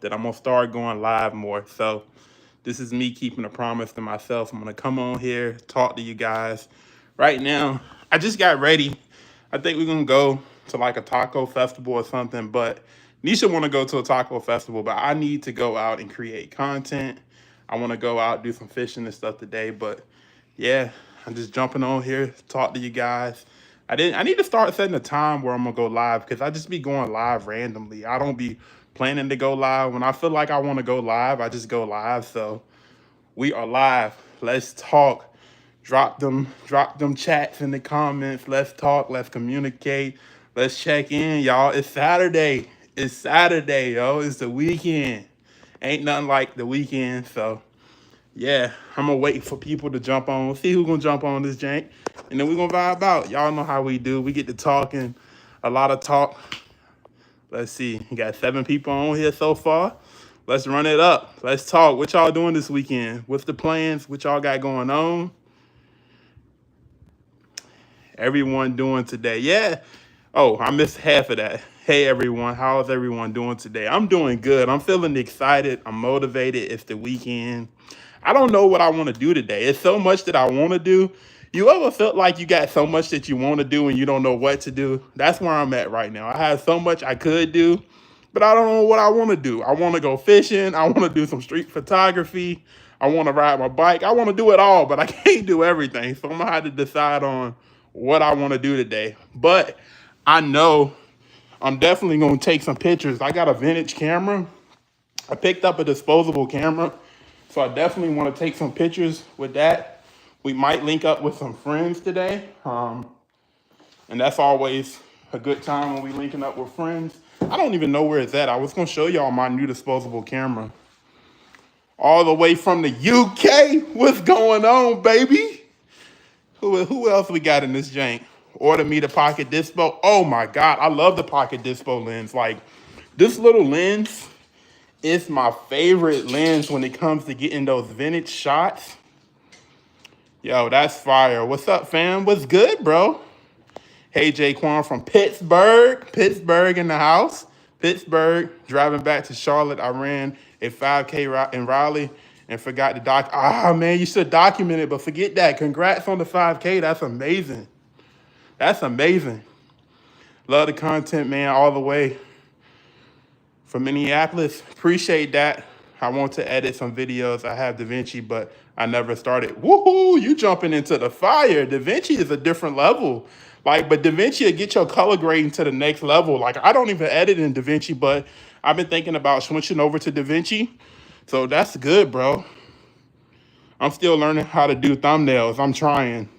that I'm gonna start going live more. So this is me keeping a promise to myself. I'm gonna come on here, talk to you guys. Right now, I just got ready. I think we're gonna go to like a taco festival or something. But Nisha wanna go to a taco festival, but I need to go out and create content. I wanna go out, do some fishing and stuff today. But yeah, I'm just jumping on here, talk to you guys. I need to start setting a time where I'm gonna go live because I just be going live randomly. I don't be planning to go live. When I feel like I want to go live, I just go live. So we are live. Let's talk. Drop them chats in the comments. Let's talk. Let's communicate. Let's check in, y'all. It's Saturday. It's Saturday, yo. It's the weekend. Ain't nothing like the weekend. So yeah, I'm gonna wait for people to jump on. See who's gonna jump on this jank. And then we're gonna vibe out. Y'all know how we do. We get to talking. A lot of talk. Let's see. You got 7 people on here so far. Let's run it up. Let's talk. What y'all doing this weekend? What's the plans? What y'all got going on? Everyone doing today? Yeah. Oh, I missed half of that. Hey everyone, how is everyone doing today? I'm doing good. I'm feeling excited. I'm motivated. It's the weekend. I don't know what I want to do today. It's so much that I want to do. You ever felt like you got so much that you want to do and you don't know what to do? That's where I'm at right now. I have so much I could do, but I don't know what I want to do. I want to go fishing. I want to do some street photography. I want to ride my bike. I want to do it all, but I can't do everything. So I'm going to have to decide on what I want to do today. But I know I'm definitely going to take some pictures. I got a vintage camera. I picked up a disposable camera. So I definitely want to take some pictures with that. We might link up with some friends today. And that's always a good time when we linking up with friends. I don't even know where it's at. I was going to show y'all my new disposable camera. All the way from the UK. What's going on, baby? Who else we got in this jank? Order me the pocket dispo. Oh my God, I love the pocket dispo lens. Like this little lens is my favorite lens when it comes to getting those vintage shots. Yo, that's fire. What's up, fam? What's good, bro? Hey, Jaquan from Pittsburgh. Pittsburgh in the house. Pittsburgh, driving back to Charlotte. I ran a 5K route in Raleigh and forgot to doc. Ah, man, you should document it, but forget that. Congrats on the 5K. That's amazing. That's amazing. Love the content, man, all the way from Minneapolis. Appreciate that. I want to edit some videos. I have DaVinci, but I never started. Woohoo, you jumping into the fire. DaVinci is a different level. Like, but DaVinci will get your color grading to the next level. Like, I don't even edit in DaVinci, but I've been thinking about switching over to DaVinci. So that's good, bro. I'm still learning how to do thumbnails. I'm trying.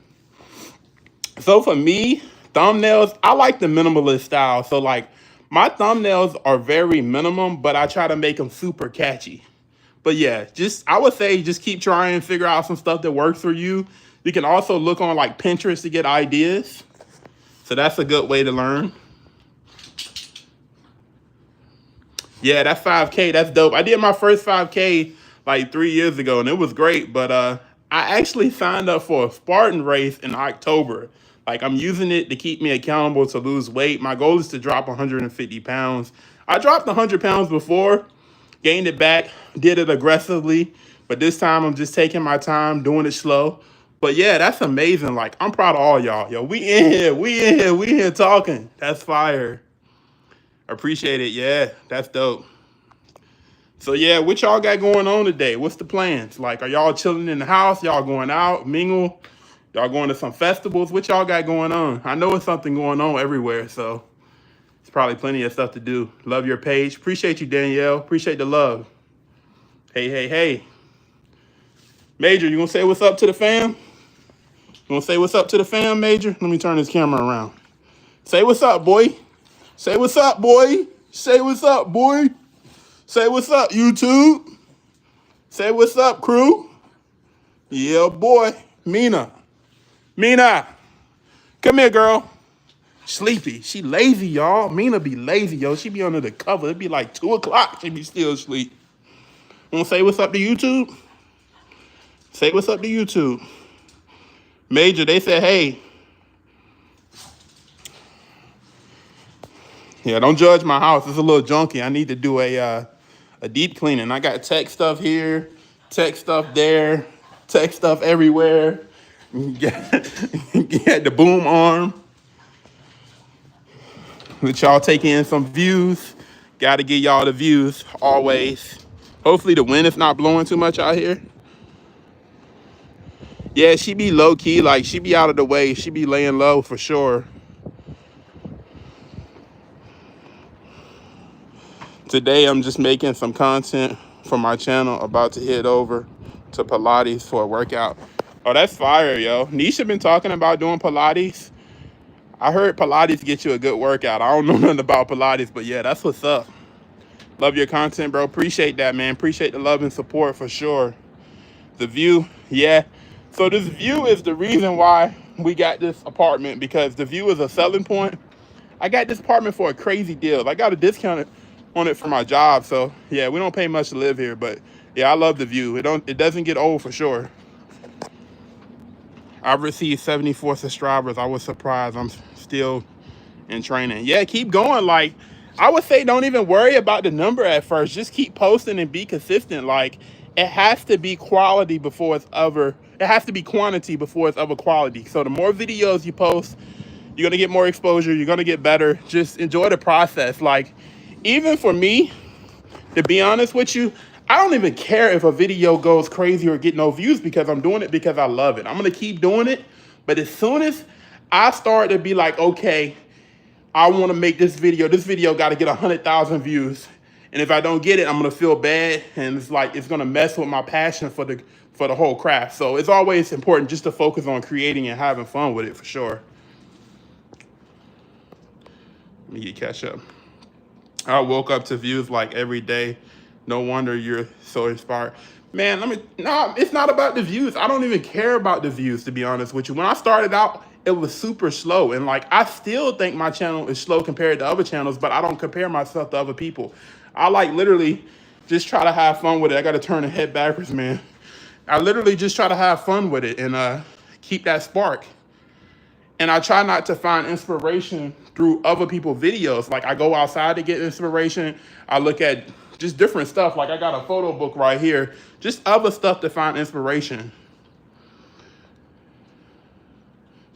So for me, thumbnails, I like the minimalist style. So like my thumbnails are very minimum, but I try to make them super catchy. But yeah, I would say just keep trying, figure out some stuff that works for you. You can also look on like Pinterest to get ideas. So that's a good way to learn. Yeah, that 5K, that's dope. I did my first 5K like 3 years ago and it was great. But I actually signed up for a Spartan race in October. Like I'm using it to keep me accountable to lose weight. My goal is to drop 150 pounds. I dropped 100 pounds before, gained it back, did it aggressively. But this time I'm just taking my time, doing it slow. But yeah, that's amazing. Like I'm proud of all y'all. Yo, we in here talking. That's fire. Appreciate it. Yeah, that's dope. So yeah, what y'all got going on today? What's the plans? Like, are y'all chilling in the house? Y'all going out, mingle? Y'all going to some festivals? What y'all got going on? I know it's something going on everywhere, so it's probably plenty of stuff to do. Love your page. Appreciate you, Danielle. Appreciate the love. Hey. Major, you gonna say what's up to the fam? You gonna say what's up to the fam, Major? Let me turn this camera around. Say what's up, boy. Say what's up, boy. Say what's up, boy. Say what's up, YouTube. Say what's up, crew. Yeah, boy. Mina. Come here, girl. Sleepy. She lazy, y'all. Mina be lazy, yo. She be under the cover. It be like 2 o'clock. She be still asleep. Wanna say what's up to YouTube? Say what's up to YouTube. Major, they said, hey. Yeah, don't judge my house. It's a little junky. I need to do a A deep cleaning. I got tech stuff here, tech stuff there, tech stuff everywhere. Get the boom arm. Let y'all take in some views. Got to get y'all the views always. Hopefully the wind is not blowing too much out here. Yeah, she be low key, like she be out of the way. She be laying low for sure. Today I'm just making some content for my channel. About to head over to Pilates for a workout. Oh, that's fire, yo. Nisha been talking about doing Pilates. I heard Pilates get you a good workout. I don't know nothing about Pilates, but yeah, that's what's up. Love your content, bro. Appreciate that, man. Appreciate the love and support for sure. The view, yeah. So this view is the reason why we got this apartment, because the view is a selling point. I got this apartment for a crazy deal. I got a discount on it for my job. So yeah, we don't pay much to live here, but yeah, I love the view. It doesn't get old for sure. I've received 74 subscribers. I was surprised. I'm still in training. Yeah, keep going. Like, I would say don't even worry about the number at first. Just keep posting and be consistent. Like, it has to be quality before it's ever, it has to be quantity before it's ever quality. So the more videos you post, you're going to get more exposure. You're going to get better. Just enjoy the process. Like, even for me, to be honest with you, I don't even care if a video goes crazy or get no views, because I'm doing it because I love it. I'm going to keep doing it. But as soon as I start to be like, okay, I want to make this video got to get 100,000 views. And if I don't get it, I'm going to feel bad. And it's like, it's going to mess with my passion for the whole craft. So it's always important just to focus on creating and having fun with it for sure. Let me get catch up. I woke up to views like every day. No wonder you're so inspired. Man, it's not about the views. I don't even care about the views, to be honest with you. When I started out, it was super slow. And like, I still think my channel is slow compared to other channels, but I don't compare myself to other people. I like literally just try to have fun with it. I got to turn the head backwards, man. I literally just try to have fun with it and keep that spark. And I try not to find inspiration through other people's videos. Like, I go outside to get inspiration. I look at just different stuff. Like, I got a photo book right here. Just other stuff to find inspiration.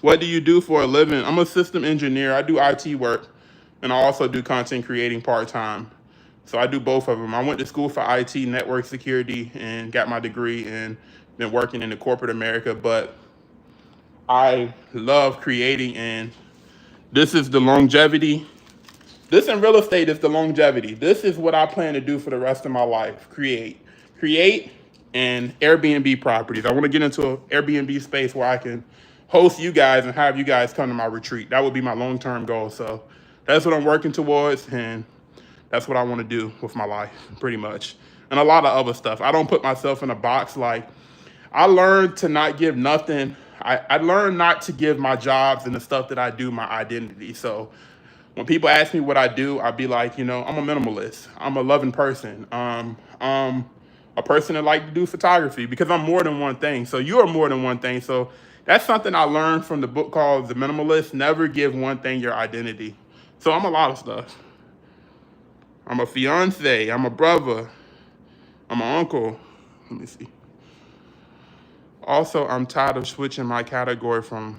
What do you do for a living? I'm a system engineer. I do IT work. And I also do content creating part-time. So I do both of them. I went to school for IT, network security, and got my degree and been working in the corporate America. But I love creating, and this is the longevity. This in real estate is the longevity. This is what I plan to do for the rest of my life. Create and Airbnb properties. I want to get into an Airbnb space where I can host you guys and have you guys come to my retreat. That would be my long-term goal. So that's what I'm working towards, and that's what I want to do with my life, pretty much. And a lot of other stuff. I don't put myself in a box. Like, I learned to not give nothing. I learned not to give my jobs and the stuff that I do my identity. So when people ask me what I do, I'd be like, I'm a minimalist. I'm a loving person. I'm a person that like to do photography, because I'm more than one thing. So you are more than one thing. So that's something I learned from the book called The Minimalist. Never give one thing your identity. So I'm a lot of stuff. I'm a fiance. I'm a brother. I'm an uncle. Let me see. Also, I'm tired of switching my category from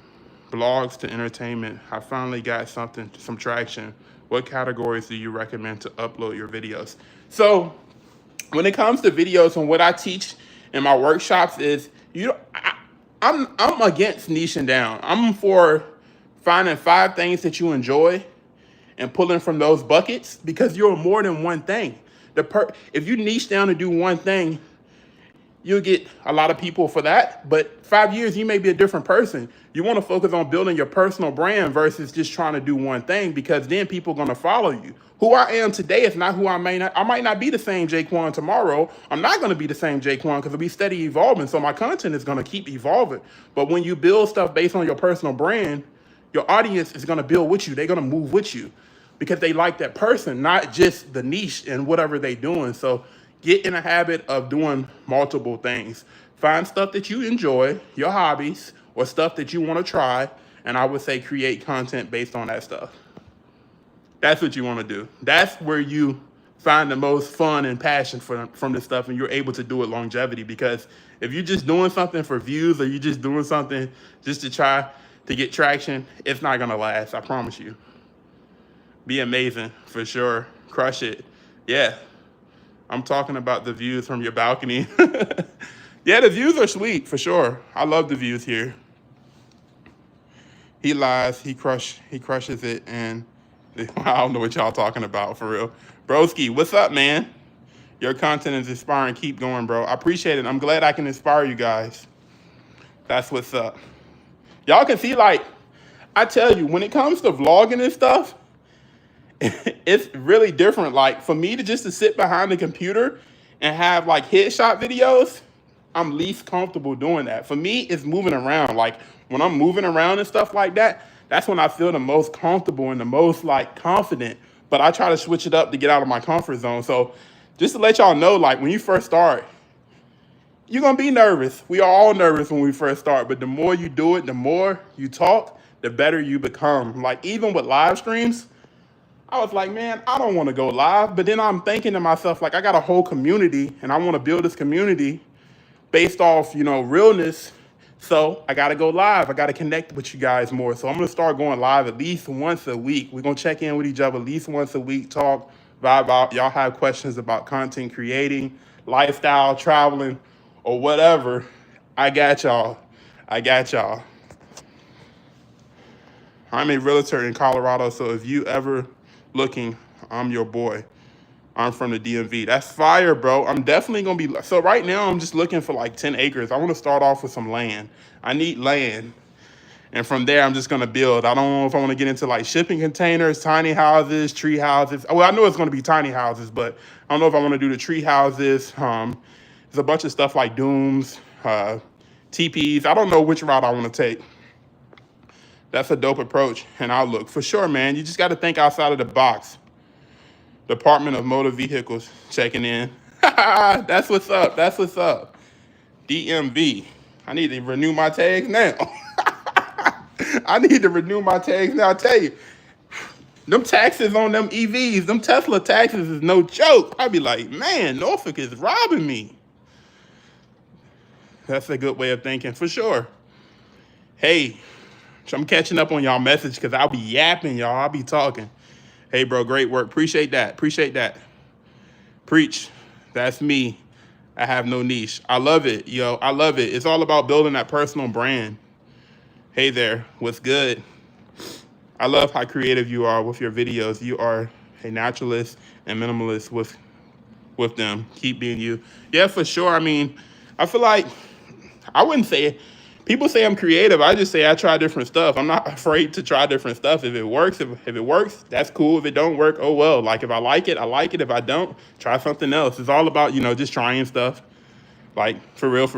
blogs to entertainment. I finally got some traction. What categories do you recommend to upload your videos? So when it comes to videos, and what I teach in my workshops is, I'm against niching down. I'm for finding 5 things that you enjoy and pulling from those buckets, because you're more than one thing. If you niche down to do one thing, you'll get a lot of people for that, but 5 years, you may be a different person. You want to focus on building your personal brand versus just trying to do one thing, because then people are going to follow you. Who I am today is not who I might not be the same Jaquan tomorrow. I'm not going to be the same Jaquan, because we steady evolving, so my content is going to keep evolving. But when you build stuff based on your personal brand, your audience is going to build with you. They're going to move with you because they like that person, not just the niche and whatever they're doing. So get in a habit of doing multiple things. Find stuff that you enjoy, your hobbies, or stuff that you want to try, and I would say create content based on that stuff. That's what you want to do. That's where you find the most fun and passion from this stuff, and you're able to do it longevity. Because if you're just doing something for views, or you're just doing something just to try to get traction, it's not gonna last. I promise you. Be amazing for sure. Crush it. Yeah, I'm talking about the views from your balcony. Yeah, the views are sweet for sure. I love the views here. He lies, he crushes it, and I don't know what y'all talking about for real. Broski, what's up, man? Your content is inspiring. Keep going, bro. I appreciate it. I'm glad I can inspire you guys. That's what's up. Y'all can see, like, I tell you, when it comes to vlogging and stuff, it's really different. Like, for me to sit behind the computer and have like headshot videos, I'm least comfortable doing that. For me, it's moving around. Like, when I'm moving around and stuff like that, that's when I feel the most comfortable and the most like confident. But I try to switch it up to get out of my comfort zone. So just to let y'all know, like, when you first start, you're gonna be nervous. We are all nervous when we first start, but the more you do it, the more you talk, the better you become. Like, even with live streams, I was like, man, I don't want to go live. But then I'm thinking to myself, like, I got a whole community and I want to build this community based off, realness. So I got to go live. I got to connect with you guys more. So I'm going to start going live at least once a week. We're going to check in with each other at least once a week, talk, vibe out. Y'all have questions about content creating, lifestyle, traveling, or whatever. I got y'all. I'm a realtor in Colorado, so if you ever looking, I'm your boy. I'm from the DMV. That's fire, bro. I'm definitely gonna be, so right now I'm just looking for like 10 acres. I wanna start off with some land. I need land. And from there, I'm just gonna build. I don't know if I wanna get into like shipping containers, tiny houses, tree houses. Well, I know it's gonna be tiny houses, but I don't know if I wanna do the tree houses. There's a bunch of stuff like dooms, teepees. I don't know which route I wanna take. That's a dope approach and outlook. For sure, man. You just got to think outside of the box. Department of Motor Vehicles checking in. That's what's up. DMV. I need to renew my tags now. I tell you, them taxes on them EVs, them Tesla taxes is no joke. I'd be like, man, Norfolk is robbing me. That's a good way of thinking, for sure. Hey, I'm catching up on y'all message because I'll be yapping, y'all. I'll be talking. Hey, bro, great work. Appreciate that. Preach. That's me. I have no niche. I love it, yo. I love it. It's all about building that personal brand. Hey there. What's good? I love how creative you are with your videos. You are a naturalist and minimalist with them. Keep being you. Yeah, for sure. I mean, I feel like I wouldn't say it. People say I'm creative. I just say I try different stuff. I'm not afraid to try different stuff. If it works, if it works, that's cool. If it don't work, oh well. Like, if I like it, I like it. If I don't, try something else. It's all about, just trying stuff. Like, for real.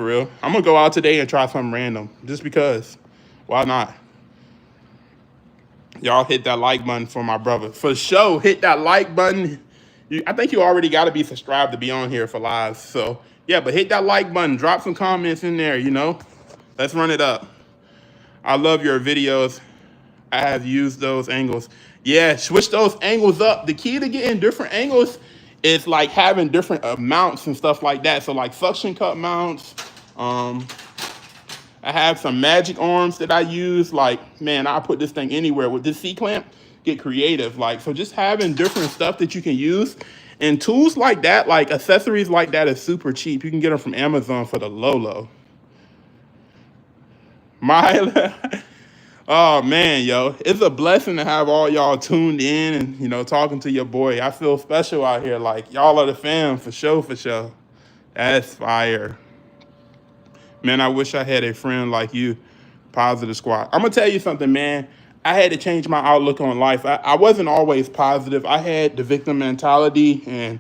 I'm going to go out today and try something random just because. Why not? Y'all hit that like button for my brother. For sure, hit that like button. I think you already got to be subscribed to be on here for live. So, yeah, but hit that like button. Drop some comments in there, Let's run it up. I love your videos. I have used those angles. Yeah, switch those angles up. The key to getting different angles is like having different mounts and stuff like that. So like suction cup mounts. I have some magic arms that I use. Like, man, I put this thing anywhere with this C-clamp. Get creative. Like, so just having different stuff that you can use. And tools like that, like accessories like that, is super cheap. You can get them from Amazon for the low. Oh man, yo, it's a blessing to have all y'all tuned in and talking to your boy. I feel special out here. Like, y'all are the fam, for sure. That's fire, man. I wish I had a friend like you. Positive Squad. I'm gonna tell you something, man. I had to change my outlook on life. I wasn't always positive. I had the victim mentality, and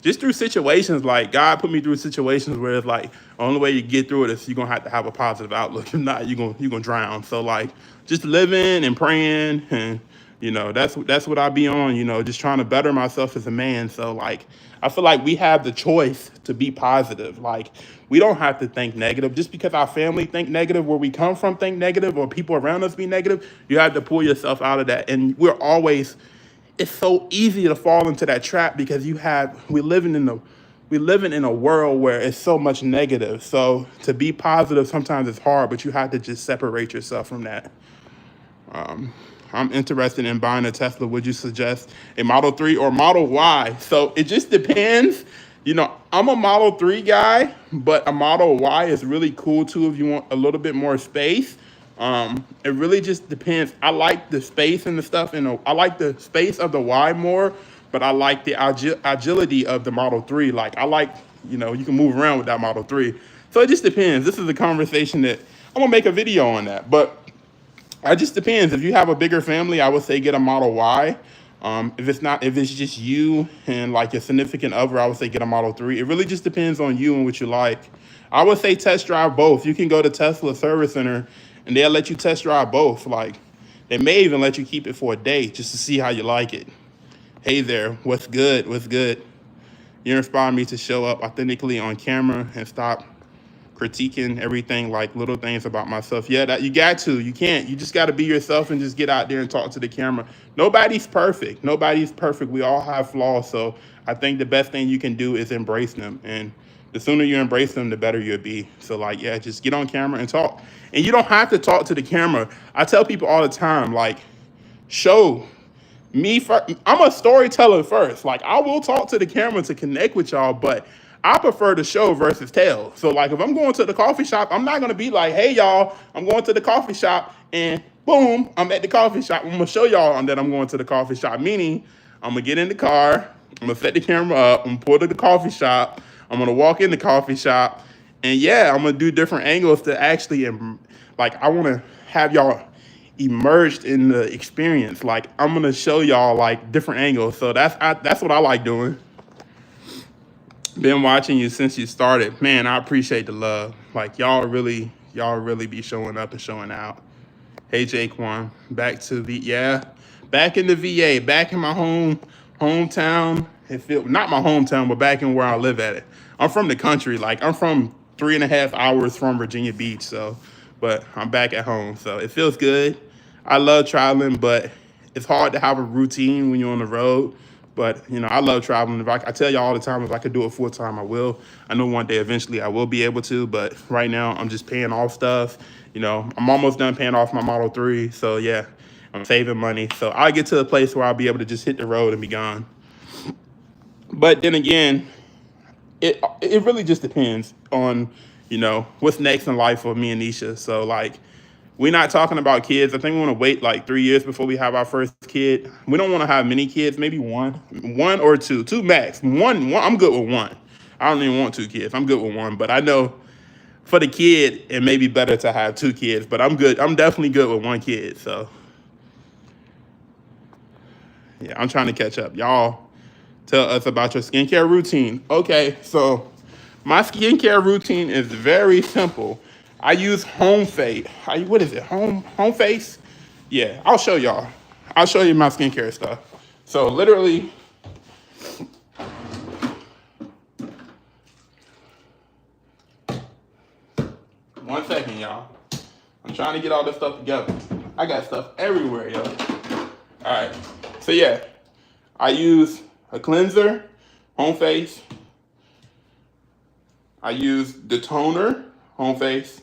just through situations, like, God put me through situations where it's like, the only way you get through it is you're gonna have a positive outlook. If not, you're gonna drown. So like, just living and praying, and that's what I be on, just trying to better myself as a man. So like, I feel like we have the choice to be positive. Like, we don't have to think negative. Just because our family think negative, where we come from think negative, or people around us be negative, you have to pull yourself out of that. And it's so easy to fall into that trap because we living in a world where it's so much negative. So to be positive sometimes it's hard, but you have to just separate yourself from that. I'm interested in buying a Tesla. Would you suggest a Model 3 or Model Y? So it just depends. I'm a Model 3 guy, but a Model Y is really cool too if you want a little bit more space. It really just depends. I like the space and the stuff, and I like the space of the Y more, but I like the agility of the Model 3. Like, I like, you can move around with that Model 3. So it just depends. This is a conversation that I'm gonna make a video on that, but it just depends. If you have a bigger family, I would say get a Model Y. If it's just you and like your significant other, I would say get a Model 3. It really just depends on you and what you like. I would say test drive both. You can go to Tesla Service Center and they'll let you test drive both. Like, they may even let you keep it for a day just to see how you like it. Hey there, what's good? What's good? You inspire me to show up authentically on camera and stop critiquing everything, like little things about myself. Yeah, that you got to. You can't. You just got to be yourself and just get out there and talk to the camera. Nobody's perfect. Nobody's perfect. We all have flaws. So I think the best thing you can do is embrace them. And the sooner you embrace them, the better you'll be. So like, yeah, just get on camera and talk. And you don't have to talk to the camera. I tell people all the time, like, show me first. I'm a storyteller first. Like, I will talk to the camera to connect with y'all, but I prefer to show versus tell. So like, if I'm going to the coffee shop, I'm not gonna be like, hey y'all, I'm going to the coffee shop and boom, I'm at the coffee shop. I'm gonna show y'all that I'm going to the coffee shop. Meaning, I'm gonna get in the car, I'm gonna set the camera up, I'm gonna pull to the coffee shop, I'm gonna walk in the coffee shop, and yeah, I'm gonna do different angles to actually, like, I wanna have y'all immersed in the experience. Like, I'm gonna show y'all like different angles. So that's what I like doing. Been watching you since you started. Man, I appreciate the love. Like, y'all really be showing up and showing out. Hey Jaquan, back in the VA, back in my hometown. It feel not my hometown, but back in where I live at it. I'm from the country. Like, I'm from 3.5 hours from Virginia Beach, but I'm back at home. So it feels good. I love traveling, but it's hard to have a routine when you're on the road. But, I love traveling. I tell you all the time, if I could do it full time, I will. I know one day eventually I will be able to, but right now I'm just paying off stuff. I'm almost done paying off my Model 3. So yeah, I'm saving money. So I'll get to a place where I'll be able to just hit the road and be gone. But then again, it really just depends on, what's next in life for me and Nisha. So like, we're not talking about kids. I think we want to wait like 3 years before we have our first kid. We don't want to have many kids, maybe one or two max. One, I'm good with one. I don't even want 2 kids. I'm good with one, but I know for the kid, it may be better to have 2 kids, but I'm good. I'm definitely good with 1 kid. So yeah, I'm trying to catch up. Y'all tell us about your skincare routine. Okay, so my skincare routine is very simple. I use Home Face. What is it? Home Face? Yeah, I'll show y'all. I'll show you my skincare stuff. So literally, one second, y'all. I'm trying to get all this stuff together. I got stuff everywhere, yo. All right. So yeah, I use a cleanser, Home Face. I use the toner, Home Face.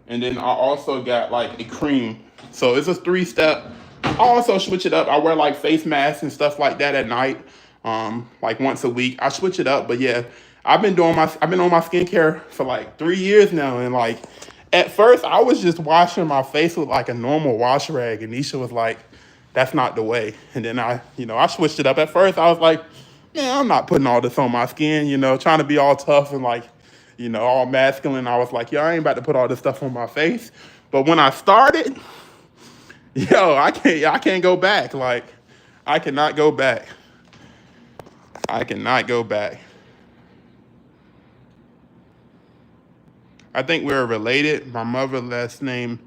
And then I also got like a cream. So it's a 3-step. I also switch it up. I wear like face masks and stuff like that at night. Like once a week. I switch it up. But yeah, I've been on my skincare for like 3 years now. And like, at first I was just washing my face with like a normal wash rag. And Nisha was like, that's not the way. And then I switched it up. At first I was like, man, I'm not putting all this on my skin, trying to be all tough and like, all masculine. I was like, yo, I ain't about to put all this stuff on my face. But when I started, I can't go back. Like, I cannot go back. I cannot go back. I think we're related. My mother's last name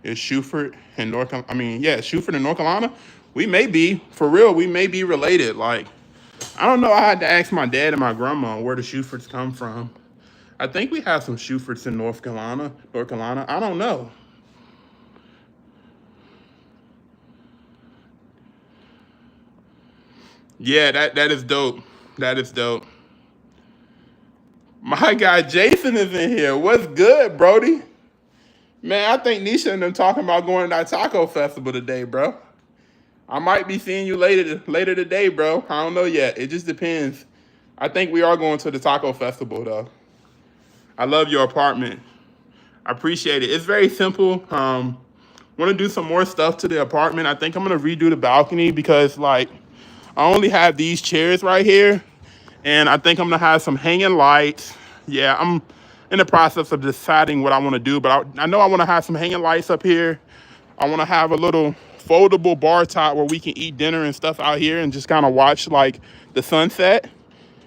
is Shuford in Shuford in North Carolina. We may be, for real, we may be related. Like, I don't know. I had to ask my dad and my grandma where the Shufords come from. I think we have some Shufords in North Carolina. I don't know. Yeah, that is dope. That is dope. My guy Jason is in here. What's good, Brody? Man, I think Nisha and them talking about going to that taco festival today, bro. I might be seeing you later today, bro. I don't know yet. It just depends. I think we are going to the taco festival though. I love your apartment. I appreciate it. It's very simple. Want to do some more stuff to the apartment. I think I'm gonna redo the balcony because like I only have these chairs right here, and I think I'm gonna have some hanging lights. Yeah, I'm in the process of deciding what I want to do, but I know I want to have some hanging lights up here. I want to have a little foldable bar top where we can eat dinner and stuff out here and just kind of watch like the sunset.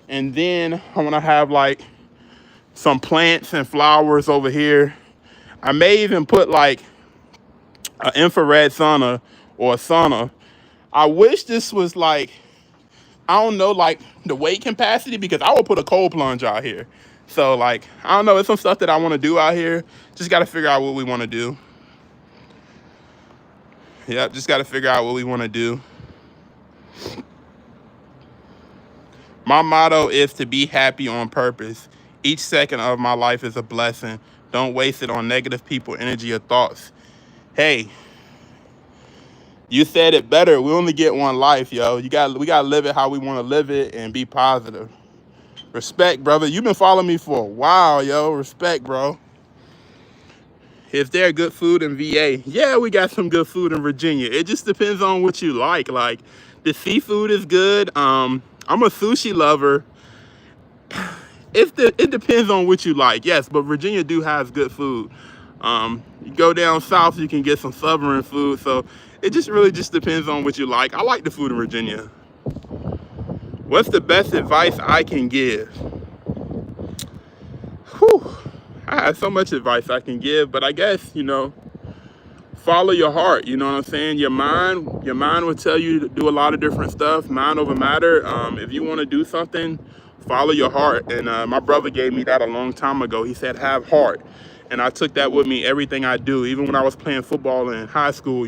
And then I want to have like some plants and flowers over here. I may even put like an infrared sauna or a sauna. I wish this was like, I don't know, like the weight capacity because I would put a cold plunge out here. So like, I don't know, it's some stuff that I want to do out here. Just got to figure out what we want to do. Yep, just got to figure out what we want to do. My motto is to be happy on purpose. Each second of my life is a blessing. Don't waste it on negative people, energy, or thoughts. Hey, you said it better. We only get one life, yo. We gotta live it how we want to live it and be positive. Respect, brother. You've been following me for a while, yo. Respect, bro. Is there good food in VA? Yeah, we got some good food in Virginia. It just depends on what you like. Like, the seafood is good. I'm a sushi lover. It depends on what you like, yes, but Virginia do have good food. You go down south, you can get some southern food. So it just really just depends on what you like. I like the food in Virginia. What's the best advice I can give? Whew. I have so much advice I can give, but I guess, follow your heart. You know what I'm saying? Your mind will tell you to do a lot of different stuff. Mind over matter. If you want to do something, follow your heart. And my brother gave me that a long time ago. He said, have heart. And I took that with me everything I do. Even when I was playing football in high school,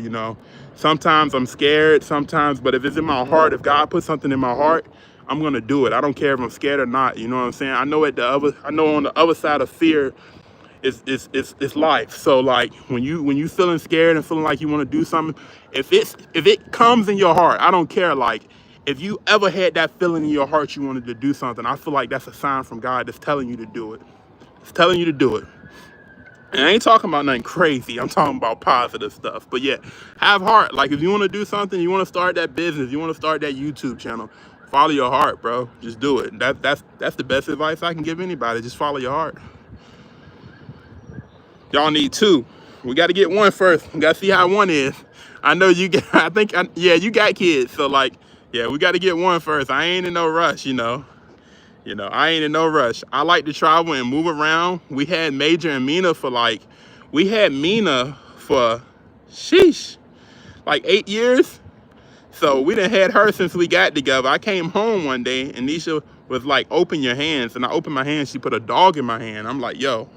sometimes I'm scared, sometimes, but if it's in my heart, if God puts something in my heart, I'm gonna do it. I don't care if I'm scared or not. You know what I'm saying? I know on the other side of fear it's life. So like when you feeling scared and feeling like you want to do something, if it comes in your heart, I don't care. Like if you ever had that feeling in your heart you wanted to do something, I feel like that's a sign from God that's telling you to do it. It's telling you to do it. And I ain't talking about nothing crazy. I'm talking about positive stuff. But yeah, have heart. Like if you want to do something, you want to start that business, you want to start that YouTube channel, follow your heart, bro. Just do it. That's the best advice I can give anybody. Just follow your heart. Y'all need two. We got to get one first. We got to see how one is. I know you got, yeah, you got kids. So like, yeah, we got to get one first. I ain't in no rush, I ain't in no rush. I like to travel and move around. We had Major and Mina for sheesh, like 8 years. So we done had her since we got together. I came home one day and Nisha was like, open your hands. And I opened my hands, she put a dog in my hand. I'm like, yo,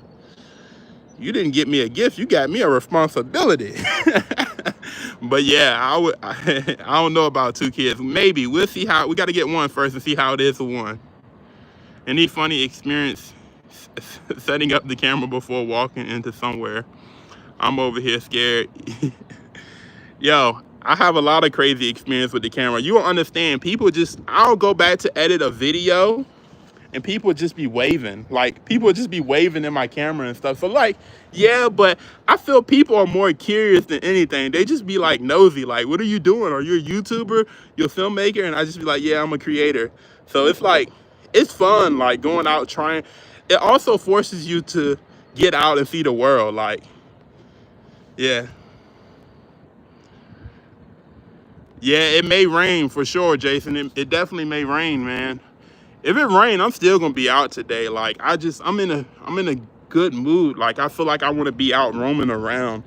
you didn't get me a gift, you got me a responsibility. But yeah, I don't know about 2 kids. Maybe we'll see how, we got to get one first and see how it is for one. Any funny experience setting up the camera before walking into somewhere? I'm over here scared. Yo, I have a lot of crazy experience with the camera. You will understand, I'll go back to edit a video and people just be waving. Like, people just be waving in my camera and stuff. So like, yeah, but I feel people are more curious than anything. They just be like nosy, like, what are you doing? Are you a YouTuber? You're a filmmaker? And I just be like, yeah, I'm a creator. So it's like, it's fun, like going out trying. It also forces you to get out and see the world. Like, yeah. Yeah, it may rain for sure, Jason. It definitely may rain, man. If it rain, I'm still gonna be out today. Like I'm in a good mood. Like I feel like I want to be out roaming around.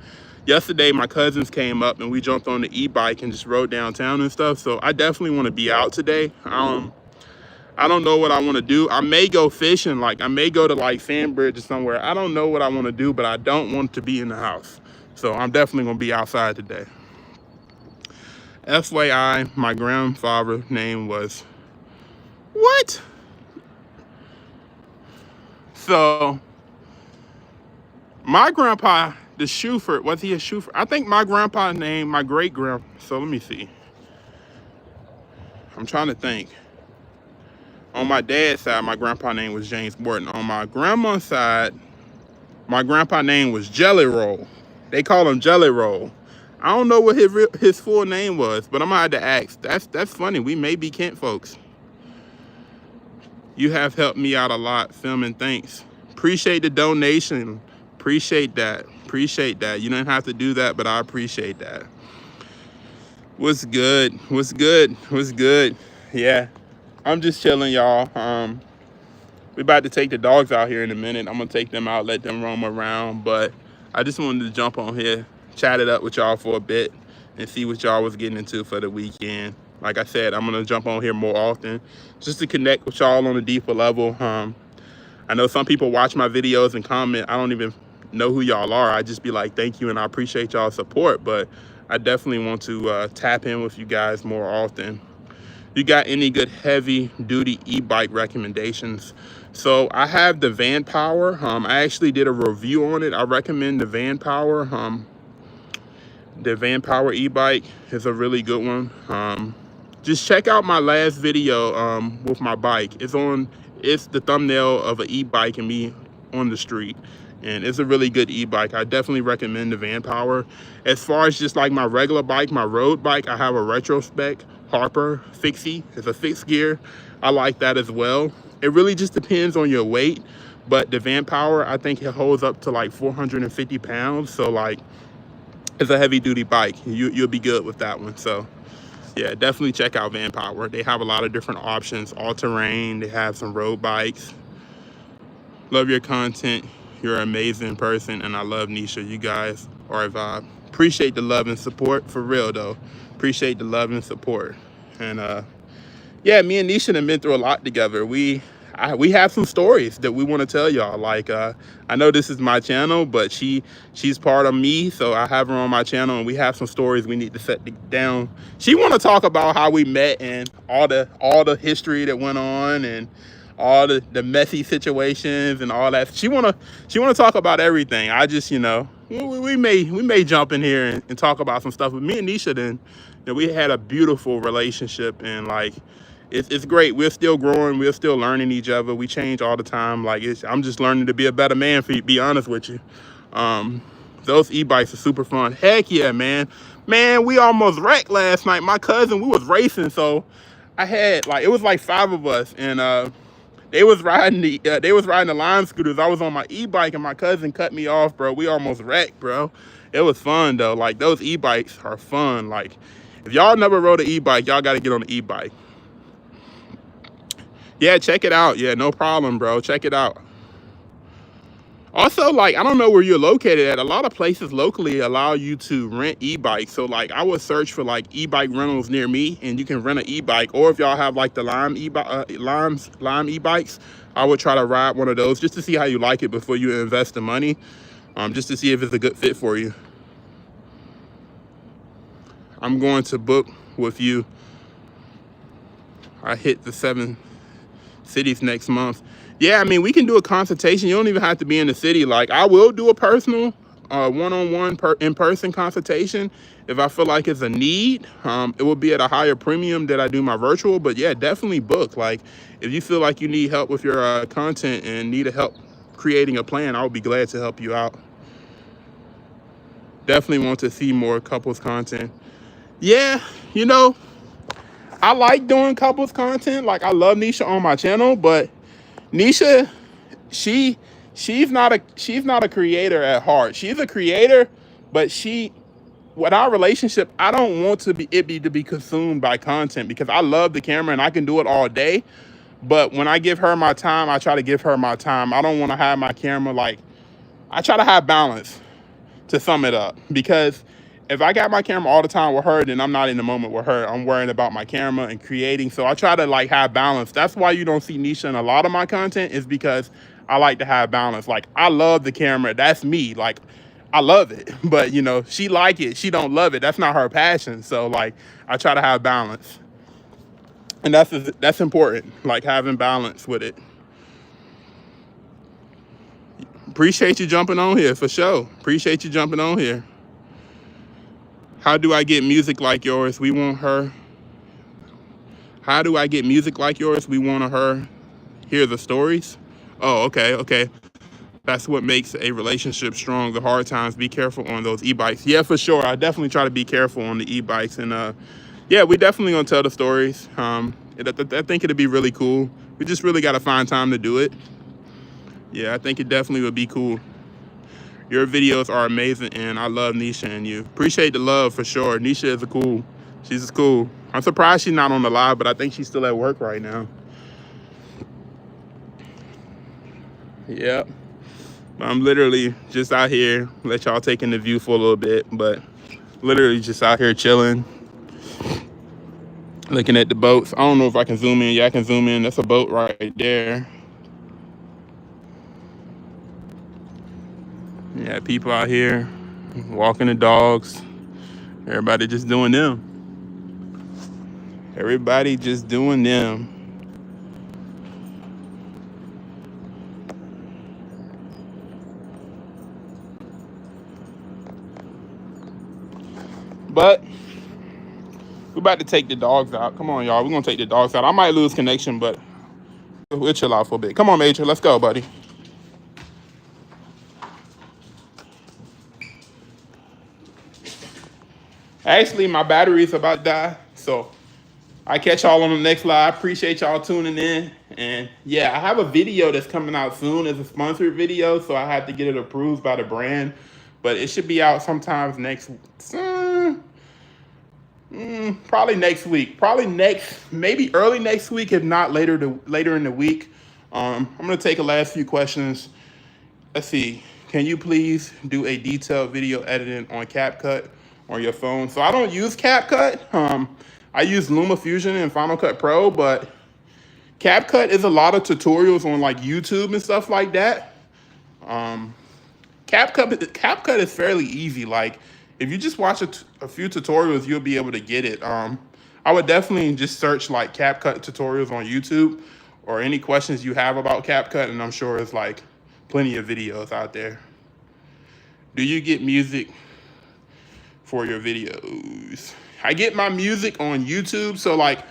Yesterday, my cousins came up and we jumped on the e-bike and just rode downtown and stuff. So I definitely want to be out today. I don't know what I want to do. I may go fishing. Like I may go to like Sandbridge or somewhere. I don't know what I want to do, but I don't want to be in the house. So I'm definitely gonna be outside today. FYI, my grandfather's name was what? So my grandpa, the Shuford, was he a Shuford? I think my grandpa's name, my great grand. So let me see. I'm trying to think. On my dad's side, my grandpa's name was James Morton. On my grandma's side, my grandpa's name was Jelly Roll. They call him Jelly Roll. I don't know what his full name was, but I'm gonna have to ask. That's funny. We may be Kent folks. You have helped me out a lot, filming. Thanks. Appreciate the donation. Appreciate that. Appreciate that. You don't have to do that, but I appreciate that. What's good? What's good? What's good? Yeah, I'm just chilling, y'all. We about to take the dogs out here in a minute. I'm gonna take them out, let them roam around. But I just wanted to jump on here, chat it up with y'all for a bit, and see what y'all was getting into for the weekend. Like I said, I'm gonna jump on here more often, just to connect with y'all on a deeper level. I know some people watch my videos and comment. I don't even know who y'all are. I just be like, thank you, and I appreciate y'all's support. But I definitely want to tap in with you guys more often. You got any good heavy duty e-bike recommendations? So I have the Van Power. I actually did a review on it. I recommend the Van Power. The Van Power e-bike is a really good one. Just check out my last video with my bike. It's the thumbnail of an e-bike and me on the street. And it's a really good e-bike. I definitely recommend the Van Power. As far as just like my regular bike, my road bike, I have a Retrospec Harper Fixie. It's a fixed gear. I like that as well. It really just depends on your weight, but the Van Power, I think it holds up to like 450 pounds. So like, it's a heavy duty bike. You'll be good with that one. So yeah, definitely check out Van Power. They have a lot of different options, all terrain. They have some road bikes. Love your content. You're an amazing person, and I love Nisha. You guys are a vibe. Appreciate the love and support, for real though. Appreciate the love and support. And yeah, me and Nisha have been through a lot together. We have some stories that we want to tell y'all. Like I know this is my channel, but she's part of me, so I have her on my channel, and we have some stories we need to set down. She want to talk about how we met and all the history that went on, and all the messy situations and all that. She wanna talk about everything. I just, you know, we may jump in here and talk about some stuff. But me and Nisha, then, you know, we had a beautiful relationship, and like it's great. We're still growing. We're still learning each other. We change all the time. Like I'm just learning to be a better man, for you, be honest with you. Those e-bikes are super fun. Heck yeah, man. Man, we almost wrecked last night. My cousin, we was racing, so I had like, it was like 5 of us, and they was riding the line scooters. I was on my e-bike, and my cousin cut me off, bro. We almost wrecked, bro. It was fun though. Like, those e-bikes are fun. Like, if y'all never rode an e-bike, y'all got to get on the e-bike. Yeah, check it out. Yeah, no problem, bro. Check it out. Also, like, I don't know where you're located at. A lot of places locally allow you to rent e-bikes. So like, I would search for like e-bike rentals near me, and you can rent an e-bike. Or if y'all have like the Lime e-bikes, I would try to ride one of those just to see how you like it before you invest the money, just to see if it's a good fit for you. I'm going to book with you. I hit the 7 cities next month. Yeah, I mean, we can do a consultation. You don't even have to be in the city. Like, I will do a personal one-on-one in-person consultation if I feel like it's a need. It will be at a higher premium than I do my virtual, but yeah, definitely book. Like, if you feel like you need help with your content and need help creating a plan, I would be glad to help you out. Definitely want to see more couples content. Yeah, you know, I like doing couples content. Like, I love Nisha on my channel, but Nisha, she's not a creator at heart. She's a creator, but with our relationship, I don't want to be consumed by content, because I love the camera and I can do it all day. But when I give her my time, I try to give her my time. I don't want to have my camera, like, I try to have balance, to sum it up, because if I got my camera all the time with her, then I'm not in the moment with her. I'm worrying about my camera and creating. So I try to like have balance. That's why you don't see Nisha in a lot of my content, is because I like to have balance. Like, I love the camera. That's me. Like, I love it, but you know, she like it, she don't love it. That's not her passion. So like, I try to have balance, and that's important. Like having balance with it. Appreciate you jumping on here for sure. Appreciate you jumping on here. How do I get music like yours? We want her. How do I get music like yours? We want her. Hear the stories. Oh, okay, okay. That's what makes a relationship strong. The hard times. Be careful on those e-bikes. Yeah, for sure. I definitely try to be careful on the e-bikes, and yeah, we definitely gonna tell the stories. I think it'd be really cool. We just really gotta find time to do it. Yeah, I think it definitely would be cool. Your videos are amazing, and I love Nisha and you. Appreciate the love for sure. Nisha is cool. She's cool. I'm surprised she's not on the live, but I think she's still at work right now. Yep. I'm literally just out here, let y'all take in the view for a little bit, but literally just out here chilling, looking at the boats. I don't know if I can zoom in. Yeah, I can zoom in. That's a boat right there. Yeah, people out here walking the dogs. Everybody just doing them. Everybody just doing them. But we're about to take the dogs out. Come on, y'all. We're going to take the dogs out. I might lose connection, but we'll chill out for a bit. Come on, Major. Let's go, buddy. Actually, my battery's about to die, so I catch y'all on the next live. Appreciate y'all tuning in. And yeah, I have a video that's coming out soon. It's a sponsored video, so I have to get it approved by the brand. But it should be out sometimes probably next week. Maybe early next week, if not later in the week. I'm gonna take the last few questions. Let's see. Can you please do a detailed video editing on CapCut on your phone? So I don't use CapCut. I use LumaFusion and Final Cut Pro, but CapCut is a lot of tutorials on like YouTube and stuff like that. CapCut is fairly easy. Like if you just watch a few tutorials, you'll be able to get it. I would definitely just search like CapCut tutorials on YouTube or any questions you have about CapCut, and I'm sure it's like plenty of videos out there. Do you get music for your videos? I get my music on YouTube, so like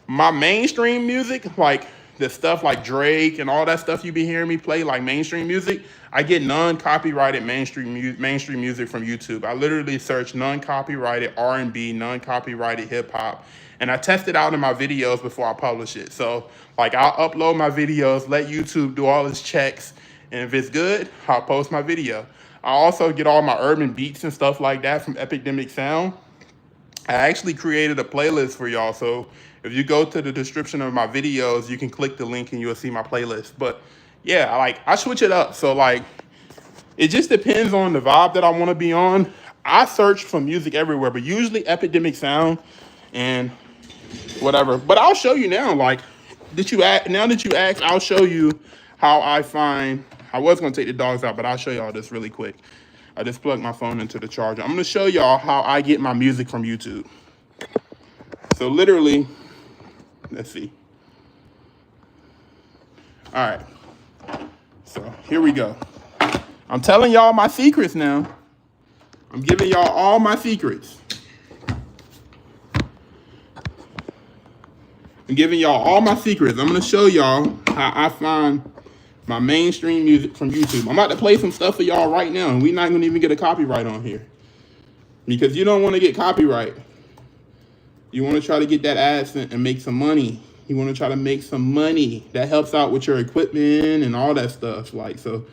my mainstream music, like the stuff like Drake and all that stuff you be hearing me play, like mainstream music, I get non-copyrighted mainstream music from YouTube. I literally search non-copyrighted R&B, non-copyrighted hip hop, and I test it out in my videos before I publish it. So like I'll upload my videos, let YouTube do all its checks, and if it's good, I'll post my video. I also get all my urban beats and stuff like that from Epidemic Sound. I actually created a playlist for y'all, so if you go to the description of my videos, you can click the link and you'll see my playlist. But yeah, I switch it up. So like, it just depends on the vibe that I want to be on. I search for music everywhere, but usually Epidemic Sound and whatever. But I'll show you now. Like, now that you asked, I'll show you how I find. I was gonna take the dogs out, but I'll show y'all this really quick. I just plugged my phone into the charger. I'm gonna show y'all how I get my music from YouTube. So literally, let's see. All right, so here we go. I'm telling y'all my secrets now. I'm giving y'all all my secrets. I'm giving y'all all my secrets. I'm gonna show y'all how I find my mainstream music from YouTube. I'm about to play some stuff for y'all right now, and we're not gonna even get a copyright on here. Because you don't want to get copyright. You want to try to get that AdSense and make some money. You want to try to make some money. That helps out with your equipment and all that stuff. Like, so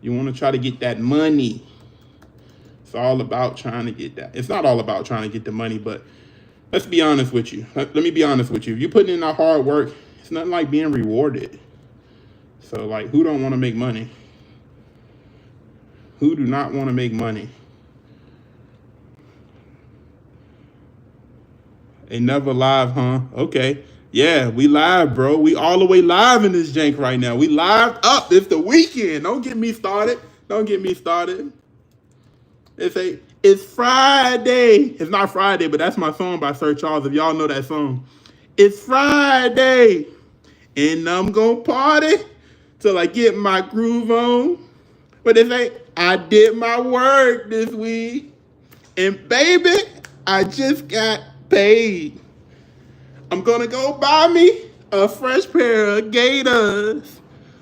you want to try to get that money. It's all about trying to get that. It's not all about trying to get the money, but let's be honest with you. Let me be honest with you. If you're putting in that hard work, it's nothing like being rewarded. So like, who don't want to make money? Who do not want to make money? Ain't never live, huh? Okay. Yeah, we live, bro. We all the way live in this jank right now. We live up. It's the weekend. Don't get me started. Don't get me started. They say, it's Friday. It's not Friday, but that's my song by Sir Charles, if y'all know that song. It's Friday, and I'm gonna party till I get my groove on. But they say, I did my work this week, and baby, I just got paid. I'm gonna go buy me a fresh pair of Gators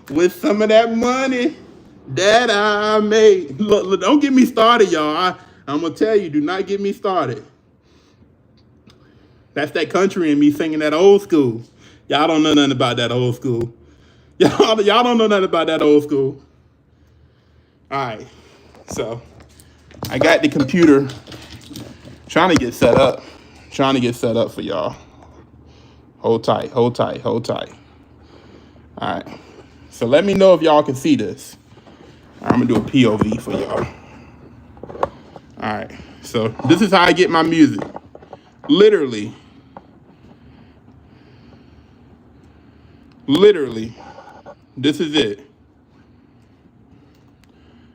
with some of that money that I made. Look, don't get me started, y'all. I'm gonna tell you, do not get me started. That's that country in me singing that old school. Y'all don't know nothing about that old school. Y'all don't know nothing about that old school. All right, so I got the computer trying to get set up. Trying to get set up for y'all. Hold tight, hold tight, hold tight. All right, so let me know if y'all can see this. I'm gonna do a POV for y'all. All right, so this is how I get my music. Literally, this is it.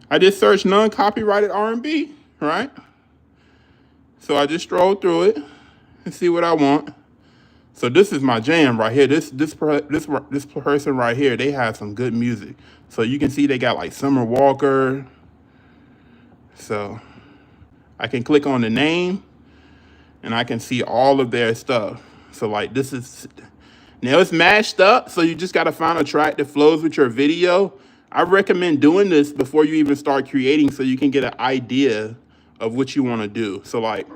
I just searched non-copyrighted R&B, right? So I just stroll through it and see what I want. So this is my jam right here. This person right here, they have some good music. So you can see they got like Summer Walker. So I can click on the name and I can see all of their stuff. So like this is, now it's mashed up, so you just gotta find a track that flows with your video. I recommend doing this before you even start creating so you can get an idea of what you wanna do. So like,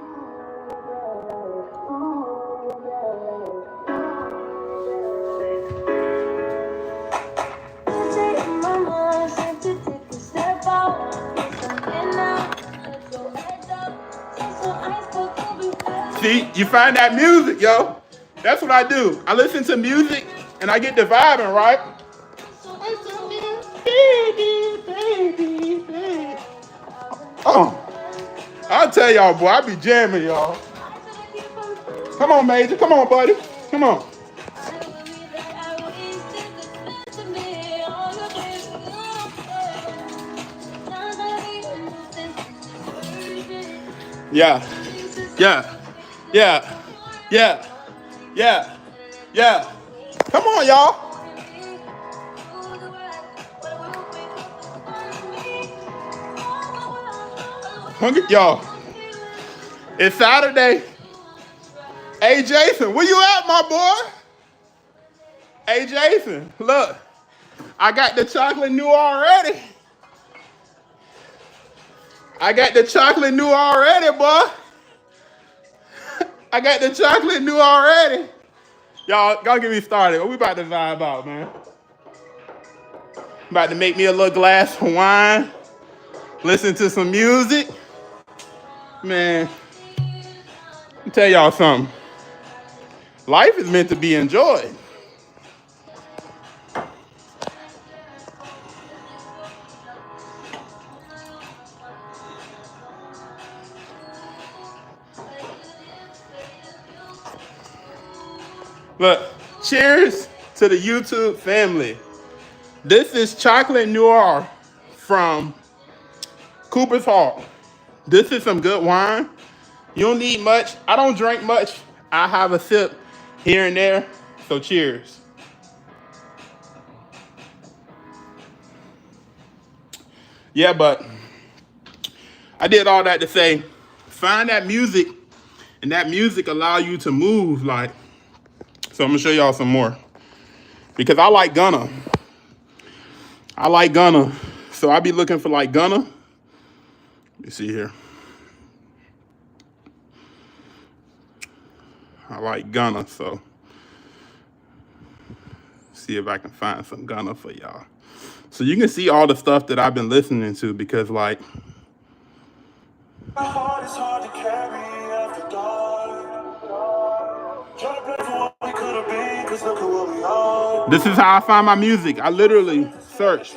see, you find that music, yo. That's what I do. I listen to music and I get the vibing, right? Oh, I'll tell y'all, boy, I be jamming, y'all. Come on, Major. Come on, buddy. Come on. Yeah. Yeah. Yeah. Yeah. Yeah. Yeah. Come on, y'all. Hungry, y'all. It's Saturday. Hey, Jason, where you at, my boy? Hey, Jason, look. I got the chocolate new already. I got the chocolate new already, boy. I got the chocolate new already. Y'all, don't get me started. We about to vibe out, man. About to make me a little glass of wine. Listen to some music. Man, let me tell y'all something. Life is meant to be enjoyed. Look, cheers to the YouTube family. This is Chocolate Noir from Cooper's Hall. This is some good wine. You don't need much. I don't drink much. I have a sip here and there. So cheers. Yeah, but I did all that to say, find that music, and that music allow you to move. Like, so I'm gonna show y'all some more because I like Gunna. I like Gunna, so I be looking for like Gunna. Let me see here. I like Gunna, so see if I can find some Gunna for y'all. So you can see all the stuff that I've been listening to because like, my heart is hard to carry after dark. Try to play for what we could have been, cause look at what we are. This is how I find my music. I literally search.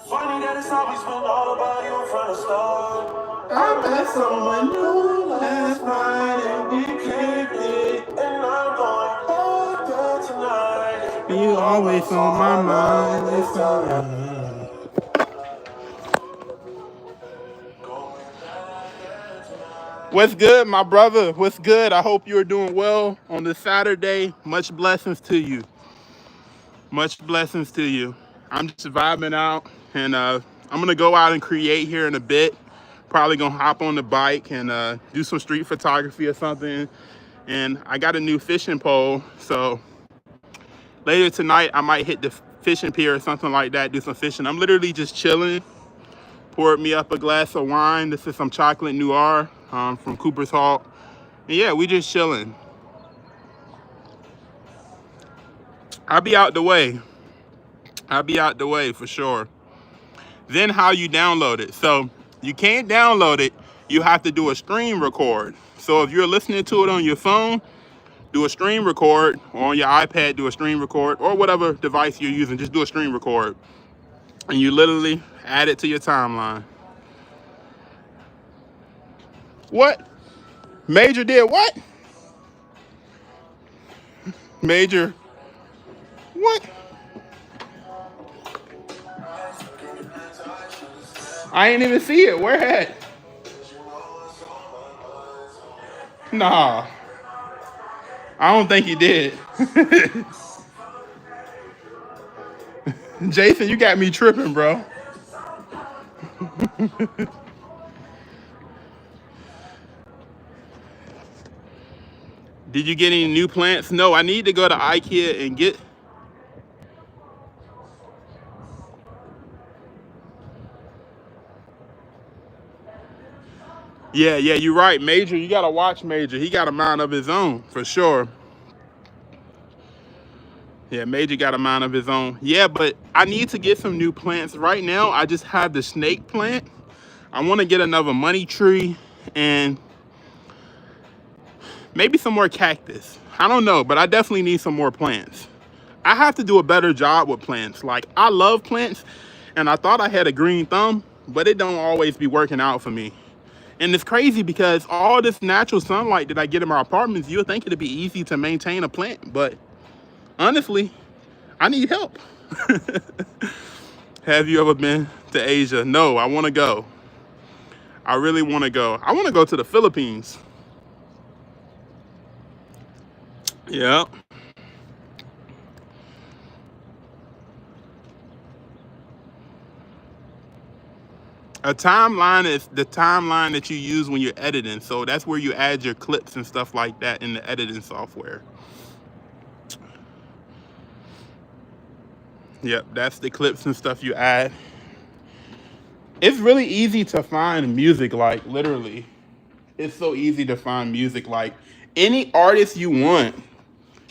Funny that it's always been all about you from the start. I met someone new last night and we kicked it. And I'm going back there tonight. And you always on my mind this time. What's good, my brother? What's good? I hope you're doing well on this Saturday. Much blessings to you. Much blessings to you. I'm just vibing out, and I'm gonna go out and create here in a bit. Probably gonna hop on the bike and do some street photography or something. And I got a new fishing pole, so later tonight I might hit the fishing pier or something like that, do some fishing. I'm literally just chilling. Poured me up a glass of wine. This is some chocolate noir from Cooper's Hawk. And yeah, we just chilling. I'll be out the way. I'll be out the way for sure. Then how you download it. So you can't download it. You have to do a screen record. So if you're listening to it on your phone, do a screen record, or on your iPad, do a screen record, or whatever device you're using, just do a screen record. And you literally add it to your timeline. What? Major did what? Major, what? I ain't even see it. Where at? Nah, I don't think he did. Jason, you got me tripping, bro. Did you get any new plants? No, I need to go to IKEA and get. Yeah, you're right. Major, you gotta watch Major. He got a mind of his own, for sure. Yeah, Major got a mind of his own. Yeah, but I need to get some new plants. Right now, I just have the snake plant. I want to get another money tree and maybe some more cactus. I don't know, but I definitely need some more plants. I have to do a better job with plants. Like, I love plants, and I thought I had a green thumb, but it don't always be working out for me. And it's crazy because all this natural sunlight that I get in my apartments, you would think it'd be easy to maintain a plant, but honestly, I need help. Have you ever been to Asia? No, I want to go. I really want to go. I want to go to the Philippines. Yeah. A timeline is the timeline that you use when you're editing. So that's where you add your clips and stuff like that in the editing software. Yep, that's the clips and stuff you add. It's really easy to find music, like literally. It's so easy to find music. Like any artist you want,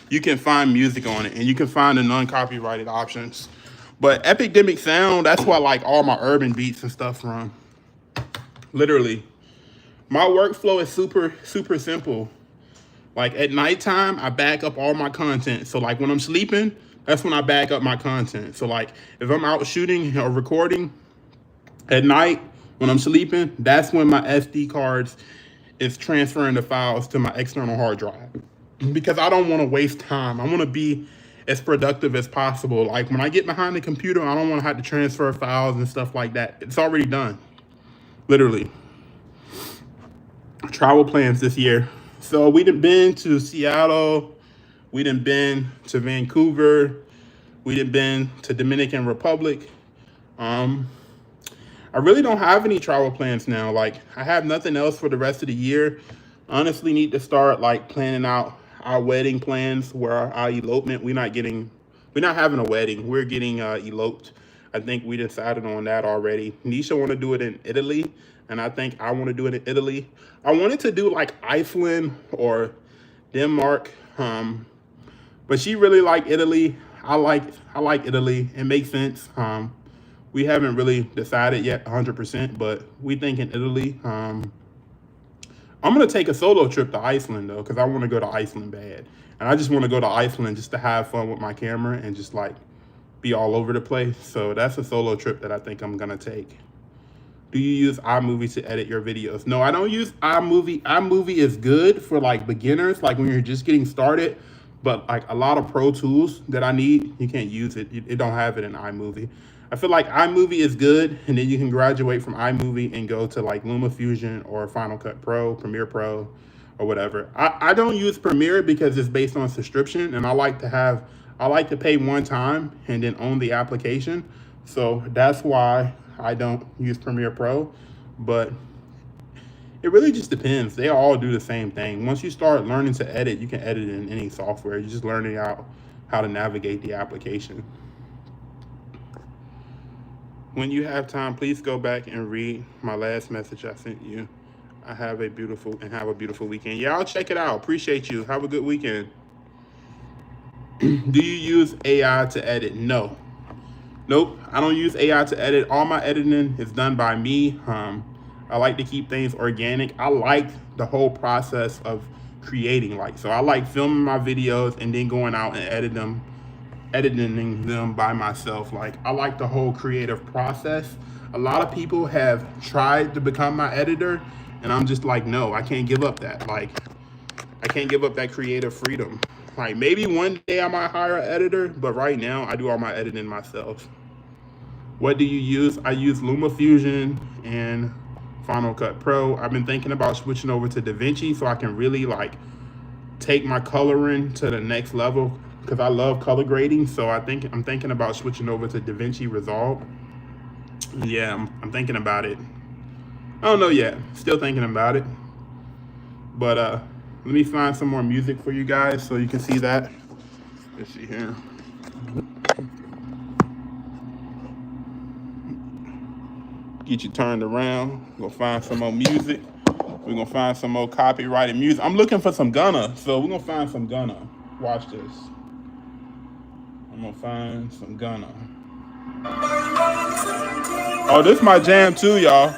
you can find music on it, and you can find the non-copyrighted options. But Epidemic Sound, that's why like all my urban beats and stuff from. Literally. My workflow is super simple. Like at nighttime, I back up all my content. So like when I'm sleeping, that's when I back up my content. So like if I'm out shooting or recording at night when I'm sleeping, that's when my SD cards is transferring the files to my external hard drive. Because I don't want to waste time. I want to be as productive as possible. Like when I get behind the computer, I don't want to have to transfer files and stuff like that. It's already done. Literally. Travel plans this year. So we done been to Seattle. We done been to Vancouver. We done been to Dominican Republic. I really don't have any travel plans now. Like I have nothing else for the rest of the year. Honestly need to start like planning out our wedding plans, where our elopement. We're not having a wedding. We're getting eloped. I think we decided on that already. Nisha want to do it in Italy, and I think I want to do it in Italy. I wanted to do like Iceland or Denmark, but she really liked Italy. I like Italy. It makes sense. We haven't really decided yet 100%, but we think in Italy. I'm going to take a solo trip to Iceland, though, because I want to go to Iceland bad. And I just want to go to Iceland just to have fun with my camera and just, like, be all over the place. So that's a solo trip that I think I'm going to take. Do you use iMovie to edit your videos? No, I don't use iMovie. iMovie is good for, like, beginners, like when you're just getting started. But like a lot of pro tools that I need, you can't use it. It don't have it in iMovie. I feel like iMovie is good, and then you can graduate from iMovie and go to like LumaFusion or Final Cut Pro, Premiere Pro, or whatever. I don't use Premiere because it's based on subscription, and I like to pay one time and then own the application. So that's why I don't use Premiere Pro. But it really just depends. They all do the same thing. Once you start learning to edit, you can edit in any software. You're just learning out how to navigate the application. When you have time, please go back and read my last message I sent you. Have a beautiful weekend. Yeah, I'll check it out. Appreciate you. Have a good weekend. Do you use AI to edit? No. Nope. I don't use AI to edit. All my editing is done by me. I like to keep things organic. I like the whole process of creating. So I like filming my videos and then going out and editing them by myself. I like the whole creative process. A lot of people have tried to become my editor, and I'm just like, no, I can't give up that. I can't give up that creative freedom. Maybe one day I might hire an editor, but right now I do all my editing myself. What do you use? I use LumaFusion and Final Cut Pro. I've been thinking about switching over to DaVinci so I can really take my coloring to the next level, because I love color grading. So I'm thinking about switching over to DaVinci Resolve. Yeah, I'm thinking about it. I don't know yet. Still thinking about it. But let me find some more music for you guys so you can see that. Let's see here. Get you turned around. We're gonna find some more music. We're gonna find some more copyrighted music. I'm looking for some Gunna, so we're gonna find some Gunna. Watch this. I'm gonna find some Gunna. Oh, this is my jam too, y'all.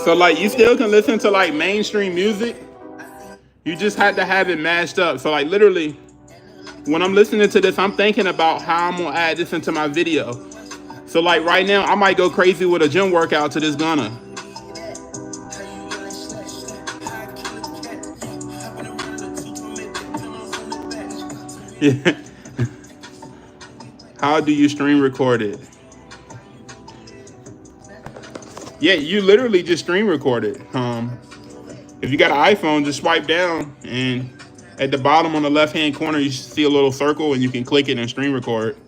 So you still can listen to mainstream music. You just had to have it mashed up. So literally, when I'm listening to this, I'm thinking about how I'm gonna add this into my video. So right now, I might go crazy with a gym workout to this Gunna. Yeah. How do you stream record it? Yeah, you literally just stream record it. If you got an iPhone, just swipe down, and at the bottom on the left-hand corner, you should see a little circle, and you can click it and stream record.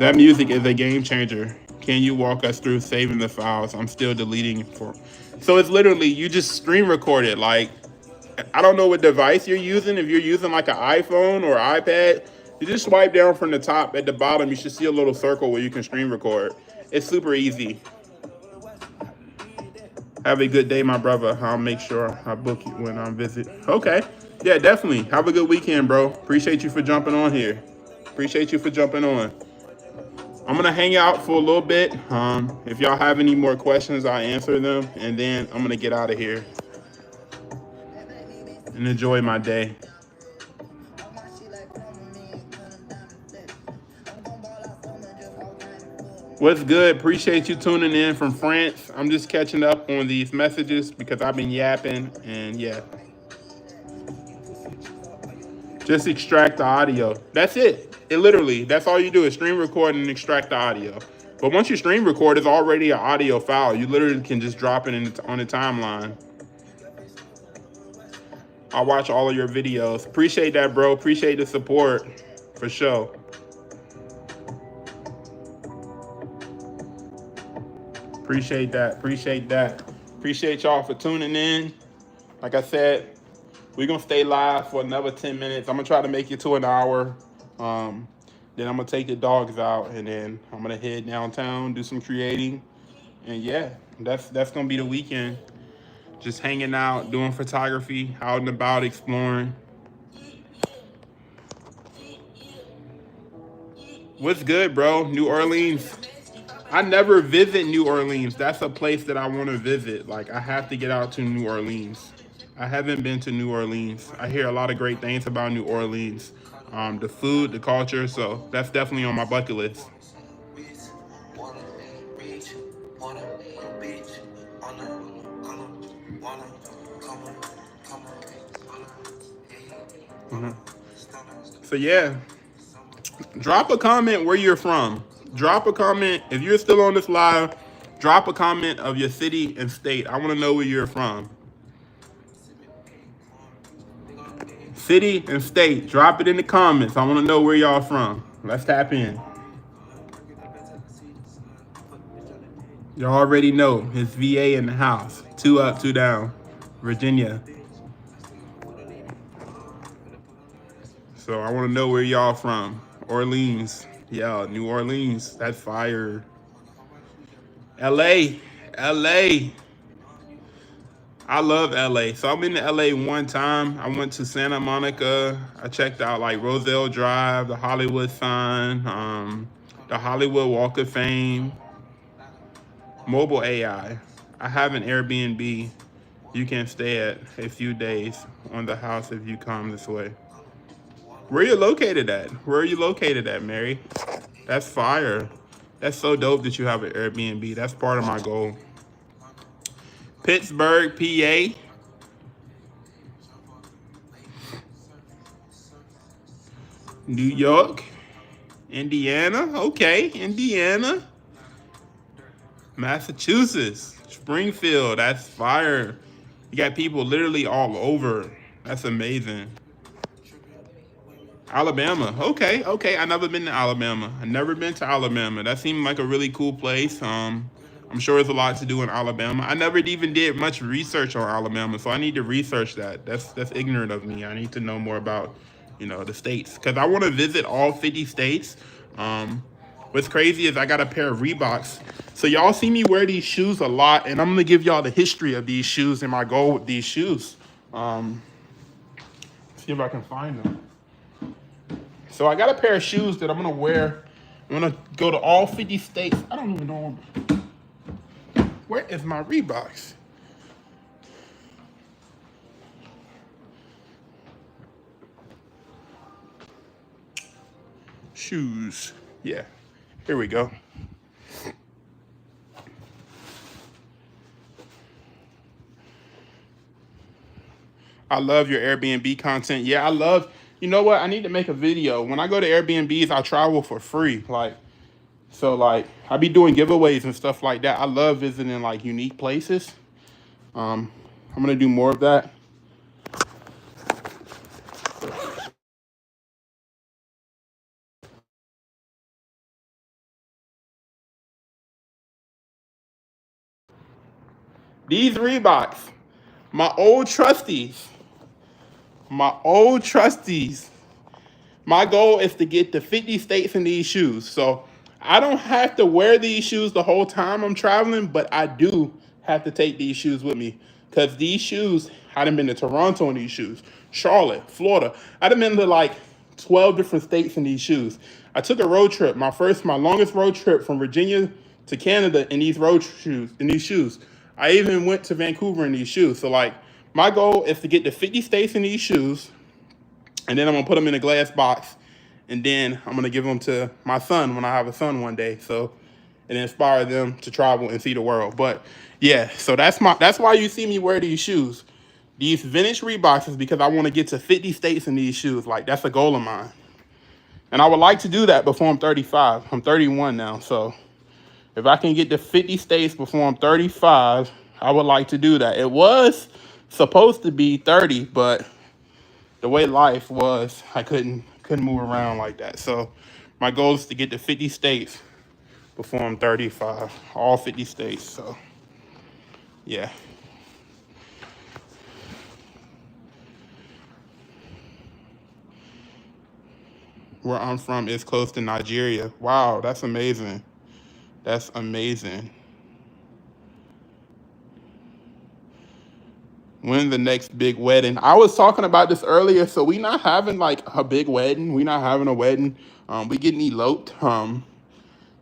That music is a game changer. Can you walk us through saving the files? I'm still deleting for. So it's literally, you just stream record it. I don't know what device you're using. If you're using an iPhone or iPad, you just swipe down from the top. At the bottom, you should see a little circle where you can stream record. It's super easy. Have a good day, my brother. I'll make sure I book you when I visit. Okay. Yeah, definitely. Have a good weekend, bro. Appreciate you for jumping on here. Appreciate you for jumping on. I'm gonna hang out for a little bit. If y'all have any more questions, I'll answer them, and then I'm gonna get out of here and enjoy my day. What's good? Appreciate you tuning in from France. I'm just catching up on these messages because I've been yapping, and yeah, just extract the audio. That's it. It literally, that's all you do is stream record and extract the audio. But once you stream record, it's already an audio file. You literally can just drop it on the timeline. I'll watch all of your videos. Appreciate that, bro. Appreciate the support, for sure. Appreciate that. Appreciate that. Appreciate y'all for tuning in. Like I said, we're gonna stay live for another 10 minutes. I'm gonna try to make it to an hour. Then I'm gonna take the dogs out, and then I'm gonna head downtown, do some creating, and yeah, that's gonna be the weekend. Just hanging out, doing photography, out and about, exploring. What's good, bro? New Orleans. I never visit New Orleans. That's a place that I want to visit. Like, I have to get out to New Orleans. I haven't been to New Orleans. I hear a lot of great things about New Orleans. The food, the culture, so that's definitely on my bucket list. Mhm. So yeah, drop a comment where you're from. Drop a comment if you're still on this live. Drop a comment of your city and state. I want to know where you're from. City and state. Drop it in the comments. I want to know where y'all from. Let's tap in. Y'all already know it's VA in the house. 2 up, 2 down. Virginia. So I want to know where y'all from. Orleans. Yeah, New Orleans. That's fire. LA. LA. I love LA. So I've been to LA one time. I went to Santa Monica. I checked out like Roselle Drive, the Hollywood sign, the Hollywood Walk of Fame, mobile AI. I have an Airbnb. You can stay at a few days on the house if you come this way. Where are you located at? Where are you located at, Mary? That's fire. That's so dope that you have an Airbnb. That's part of my goal. Pittsburgh, PA. New York. Indiana. Okay, Indiana. Massachusetts. Springfield. That's fire. You got people literally all over. That's amazing. Alabama. Okay, okay. I never been to Alabama. I never been to Alabama. That seemed like a really cool place. I'm sure there's a lot to do in Alabama. I never even did much research on Alabama, so I need to research that. That's ignorant of me. I need to know more about, the states, because I want to visit all 50 states. What's crazy is I got a pair of Reeboks. So y'all see me wear these shoes a lot, and I'm gonna give y'all the history of these shoes and my goal with these shoes. See if I can find them. So I got a pair of shoes that I'm gonna wear. I'm gonna go to all 50 states. I don't even know where is my Reeboks. Shoes. Yeah. Here we go. I love your Airbnb content. Yeah, I love, you know what? I need to make a video. When I go to Airbnbs, I travel for free. So I be doing giveaways and stuff like that. I love visiting like unique places. I'm gonna do more of that. These Reeboks, my old trusties. My old trusties. My goal is to get to 50 states in these shoes. So I don't have to wear these shoes the whole time I'm traveling, but I do have to take these shoes with me because these shoes, I done been to Toronto in these shoes, Charlotte, Florida. I done been to like 12 different states in these shoes. I took a road trip, my longest road trip from Virginia to Canada in these shoes. I even went to Vancouver in these shoes. So like my goal is to get to 50 states in these shoes, and then I'm gonna put them in a glass box, and then I'm gonna give them to my son when I have a son one day. So and inspire them to travel and see the world. But yeah, so that's why you see me wear these shoes. These vintage Reeboks is because I want to get to 50 states in these shoes. Like that's a goal of mine. And I would like to do that before I'm 35. I'm 31 now. So if I can get to 50 states before I'm 35, I would like to do that. It was supposed to be 30, but the way life was, I couldn't move around like that. So my goal is to get to 50 states before I'm 35, all 50 states. So yeah. Where I'm from is close to Nigeria. Wow, that's amazing. That's amazing. When the next big wedding? I was talking about this earlier. So we not having like a big wedding. We not having a wedding. We getting eloped.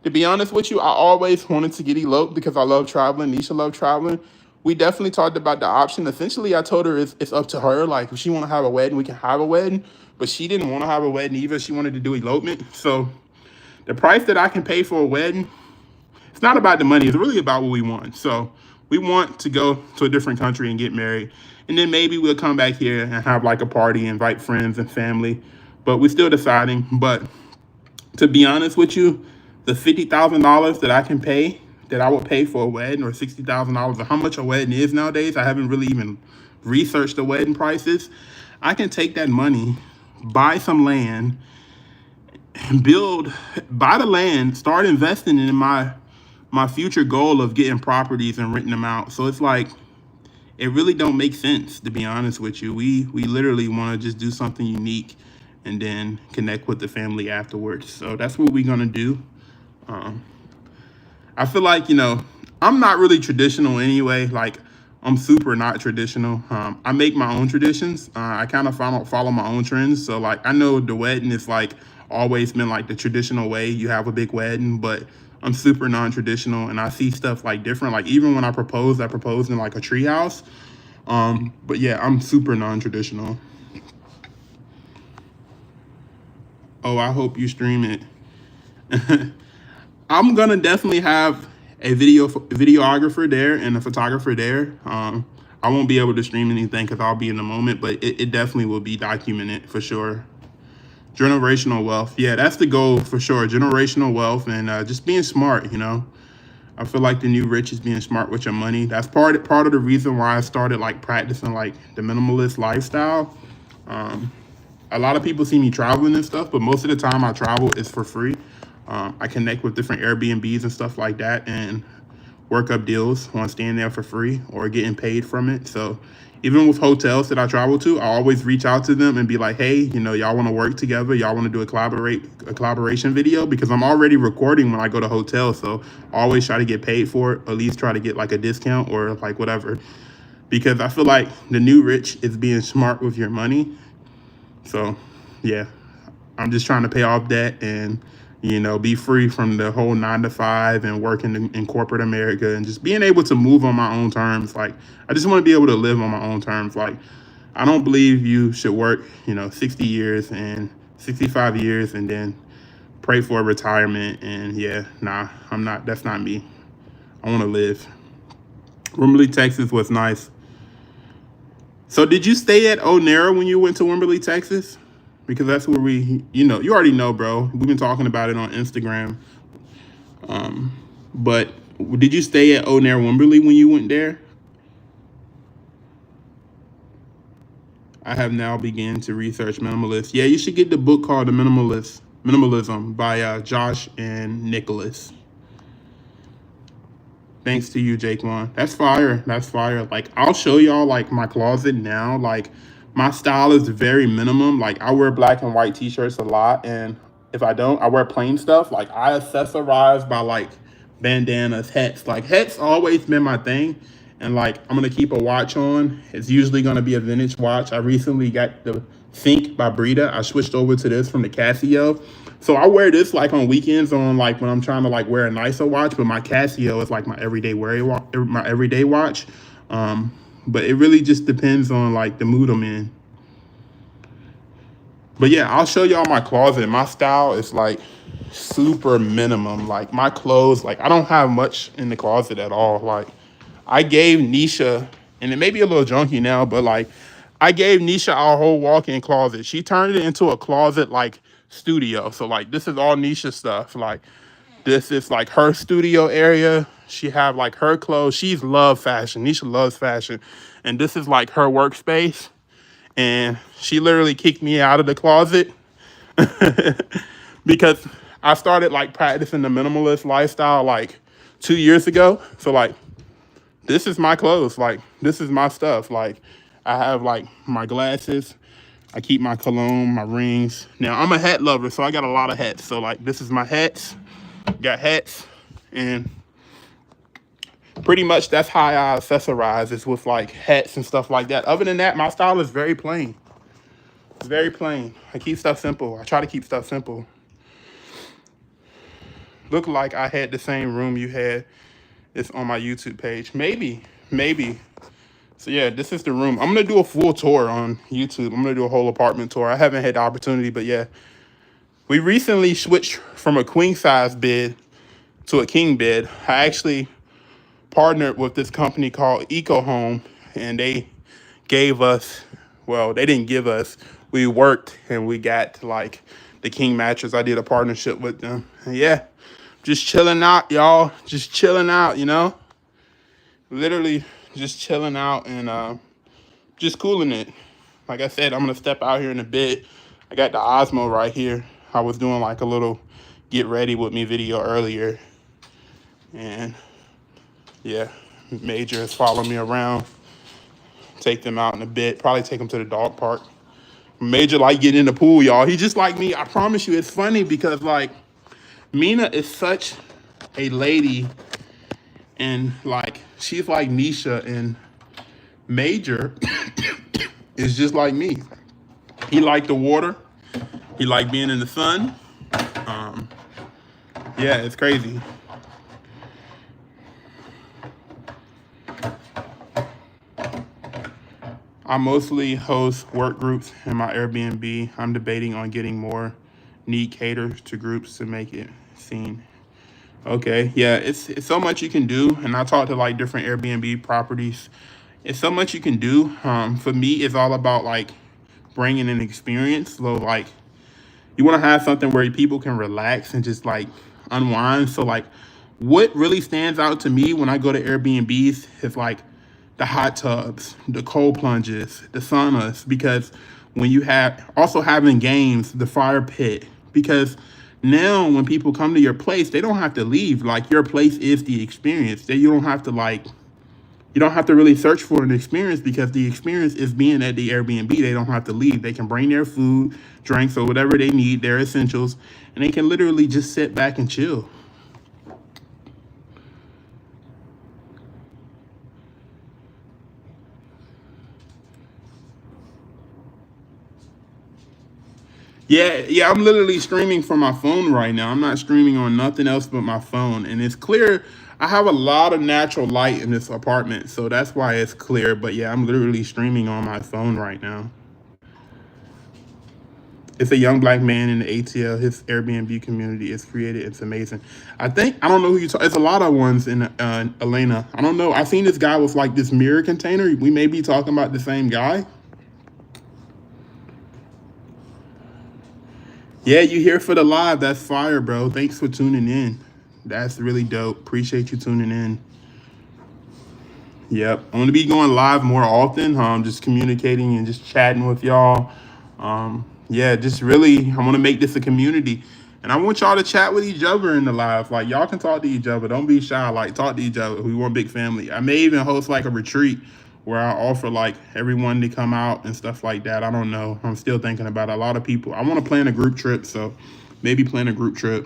To be honest with you, I always wanted to get eloped because I love traveling. Nisha love traveling. We definitely talked about the option. Essentially, I told her it's up to her. Like, if she want to have a wedding, we can have a wedding. But she didn't want to have a wedding either. She wanted to do elopement. So the price that I can pay for a wedding, it's not about the money. It's really about what we want. So we want to go to a different country and get married. And then maybe we'll come back here and have like a party, invite friends and family. But we're still deciding. But to be honest with you, the $50,000 that I can pay, that I would pay for a wedding, or $60,000, or how much a wedding is nowadays, I haven't really even researched the wedding prices. I can take that money, buy some land, buy the land, start investing in my future goal of getting properties and renting them out. So it's like, it really don't make sense, to be honest with you. We literally want to just do something unique and then connect with the family afterwards. So that's what we're gonna do. I feel like, I'm not really traditional anyway. Like, I'm super not traditional. I make my own traditions. I kind of follow my own trends. So like, I know the wedding is like always been like the traditional way. You have a big wedding, but I'm super non-traditional, and I see stuff like different. Like even when I proposed in like a tree house. But yeah, I'm super non-traditional. Oh, I hope you stream it. I'm gonna definitely have a videographer there and a photographer there. I won't be able to stream anything because I'll be in the moment, but it definitely will be documented for sure. Generational wealth, yeah, that's the goal for sure. Generational wealth and just being smart. I feel like the new rich is being smart with your money. That's part of the reason why I started like practicing like the minimalist lifestyle. A lot of people see me traveling and stuff, but most of the time I travel is for free. I connect with different Airbnbs and stuff like that and work up deals on staying there for free or getting paid from it. So even with hotels that I travel to, I always reach out to them and be like, hey, y'all want to work together? Y'all want to do a collaboration video? Because I'm already recording when I go to hotels. So I always try to get paid for it, or at least try to get like a discount or like whatever. Because I feel like the new rich is being smart with your money. So yeah, I'm just trying to pay off debt and be free from the whole 9 to 5 and working in corporate America and just being able to move on my own terms. Like, I just want to be able to live on my own terms. Like, I don't believe you should work, 60 years and 65 years and then pray for a retirement. And yeah, nah, that's not me. I want to live. Wimberley, Texas was nice. So did you stay at Onera when you went to Wimberley, Texas? Because that's where you already know, bro. We've been talking about it on Instagram. But did you stay at O'Neill Wimberley when you went there? I have now begun to research minimalist. Yeah, you should get the book called The Minimalism by Josh and Nicholas. Thanks to you, Jaquan. That's fire. That's fire. Like, I'll show y'all like my closet now. Like, my style is very minimum. Like, I wear black and white t-shirts a lot, and if I don't, I wear plain stuff. Like, I accessorize by like bandanas, hats. Like hats always been my thing. And like I'm gonna keep a watch on. It's usually gonna be a vintage watch. I recently got the Think by Brita. I switched over to this from the Casio. So I wear this like on weekends on like when I'm trying to like wear a nicer watch, but my Casio is like my everyday watch. But it really just depends on like the mood I'm in. But yeah, I'll show y'all my closet. My style is like super minimum. Like my clothes, like I don't have much in the closet at all. Like I gave Nisha, and it may be a little junky now, but like I gave Nisha our whole walk-in closet. She turned it into a closet like studio. So like this is all Nisha stuff. Like this is like her studio area. She have like her clothes. She's love fashion. Nisha loves fashion. And this is like her workspace. And she literally kicked me out of the closet because I started like practicing the minimalist lifestyle like 2 years ago. So like this is my clothes, like this is my stuff. Like I have like my glasses, I keep my cologne, my rings. Now I'm a hat lover, so I got a lot of hats. So like this is my hats, got hats, and pretty much that's how I accessorize, is with like hats and stuff like that. Other than that, my style is very plain. It's very plain. I keep stuff simple. I try to keep stuff simple. Look like I had the same room you had. It's on my YouTube page. Maybe. So yeah, this is the room. I'm gonna do a full tour on YouTube. I'm gonna do a whole apartment tour. I haven't had the opportunity, but yeah. We recently switched from a queen size bed to a king bed. I actually partnered with this company called Eco Home, and they gave us, well, they didn't give us, we worked and we got like the king mattress. I did a partnership with them. And yeah, just chilling out, y'all. Just chilling out, you know? Literally just chilling out and just cooling it. Like I said, I'm gonna step out here in a bit. I got the Osmo right here. I was doing like a little get ready with me video earlier. And yeah, Major is following me around. Take them out in a bit. Probably take them to the dog park. Major like getting in the pool, y'all. He just like me. I promise you, it's funny because like Mina is such a lady, and like she's like Nisha, and Major is just like me. He liked the water. He liked being in the sun. Yeah, it's crazy. I mostly host work groups in my Airbnb. I'm debating on getting more need cater to groups to make it seen. Okay, yeah, it's so much you can do, and I talk to like different Airbnb properties. It's so much you can do. For me, it's all about like bringing an experience. So like you want to have something where people can relax and just like unwind. So like what really stands out to me when I go to Airbnbs is like the hot tubs, the cold plunges, the saunas, because when you have also having games, the fire pit, because now when people come to your place, they don't have to leave. Like your place is the experience. That you don't have to like you don't have to really search for an experience, because the experience is being at the Airbnb. They don't have to leave. They can bring their food, drinks, or whatever they need, their essentials, and they can literally just sit back and chill. Yeah, I'm literally streaming from my phone right now. I'm not streaming on nothing else but my phone. And it's clear. I have a lot of natural light in this apartment, so that's why it's clear. But yeah, I'm literally streaming on my phone right now. It's a young black man in the ATL. His Airbnb community is created. It's amazing. I don't know who you talk. It's a lot of ones in Elena. I don't know. I seen this guy with like this mirror container. We may be talking about the same guy. Yeah, you here for the live. That's fire, bro. Thanks for tuning in. That's really dope. Appreciate you tuning in. Yep. I'm going to be going live more often. Just communicating and just chatting with y'all. Yeah, just really, I want to make this a community. And I want y'all to chat with each other in the live. Like, y'all can talk to each other. Don't be shy. Like, talk to each other. We want a big family. I may even host, like, a retreat where I offer, like, everyone to come out and stuff like that. I don't know. I'm still thinking about it. A lot of people. I want to plan a group trip, so maybe plan a group trip.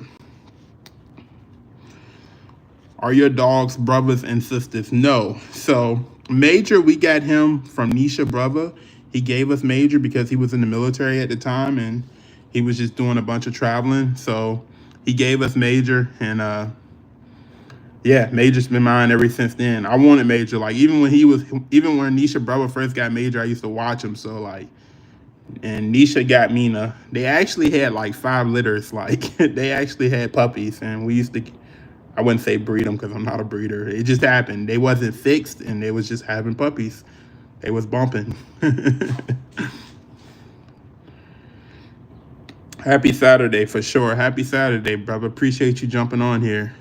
Are your dogs brothers and sisters? No. So Major, we got him from Nisha Brother. He gave us Major because he was in the military at the time and he was just doing a bunch of traveling. So he gave us Major, and yeah, Major's been mine ever since then. I wanted Major. Like even when Nisha Brother first got Major, I used to watch him. So like, and Nisha got Mina. They actually had like 5 litters. Like they actually had puppies, and we used to. I wouldn't say breed them because I'm not a breeder. It just happened. They wasn't fixed, and they was just having puppies. They was bumping. Happy Saturday for sure. Happy Saturday, brother. Appreciate you jumping on here.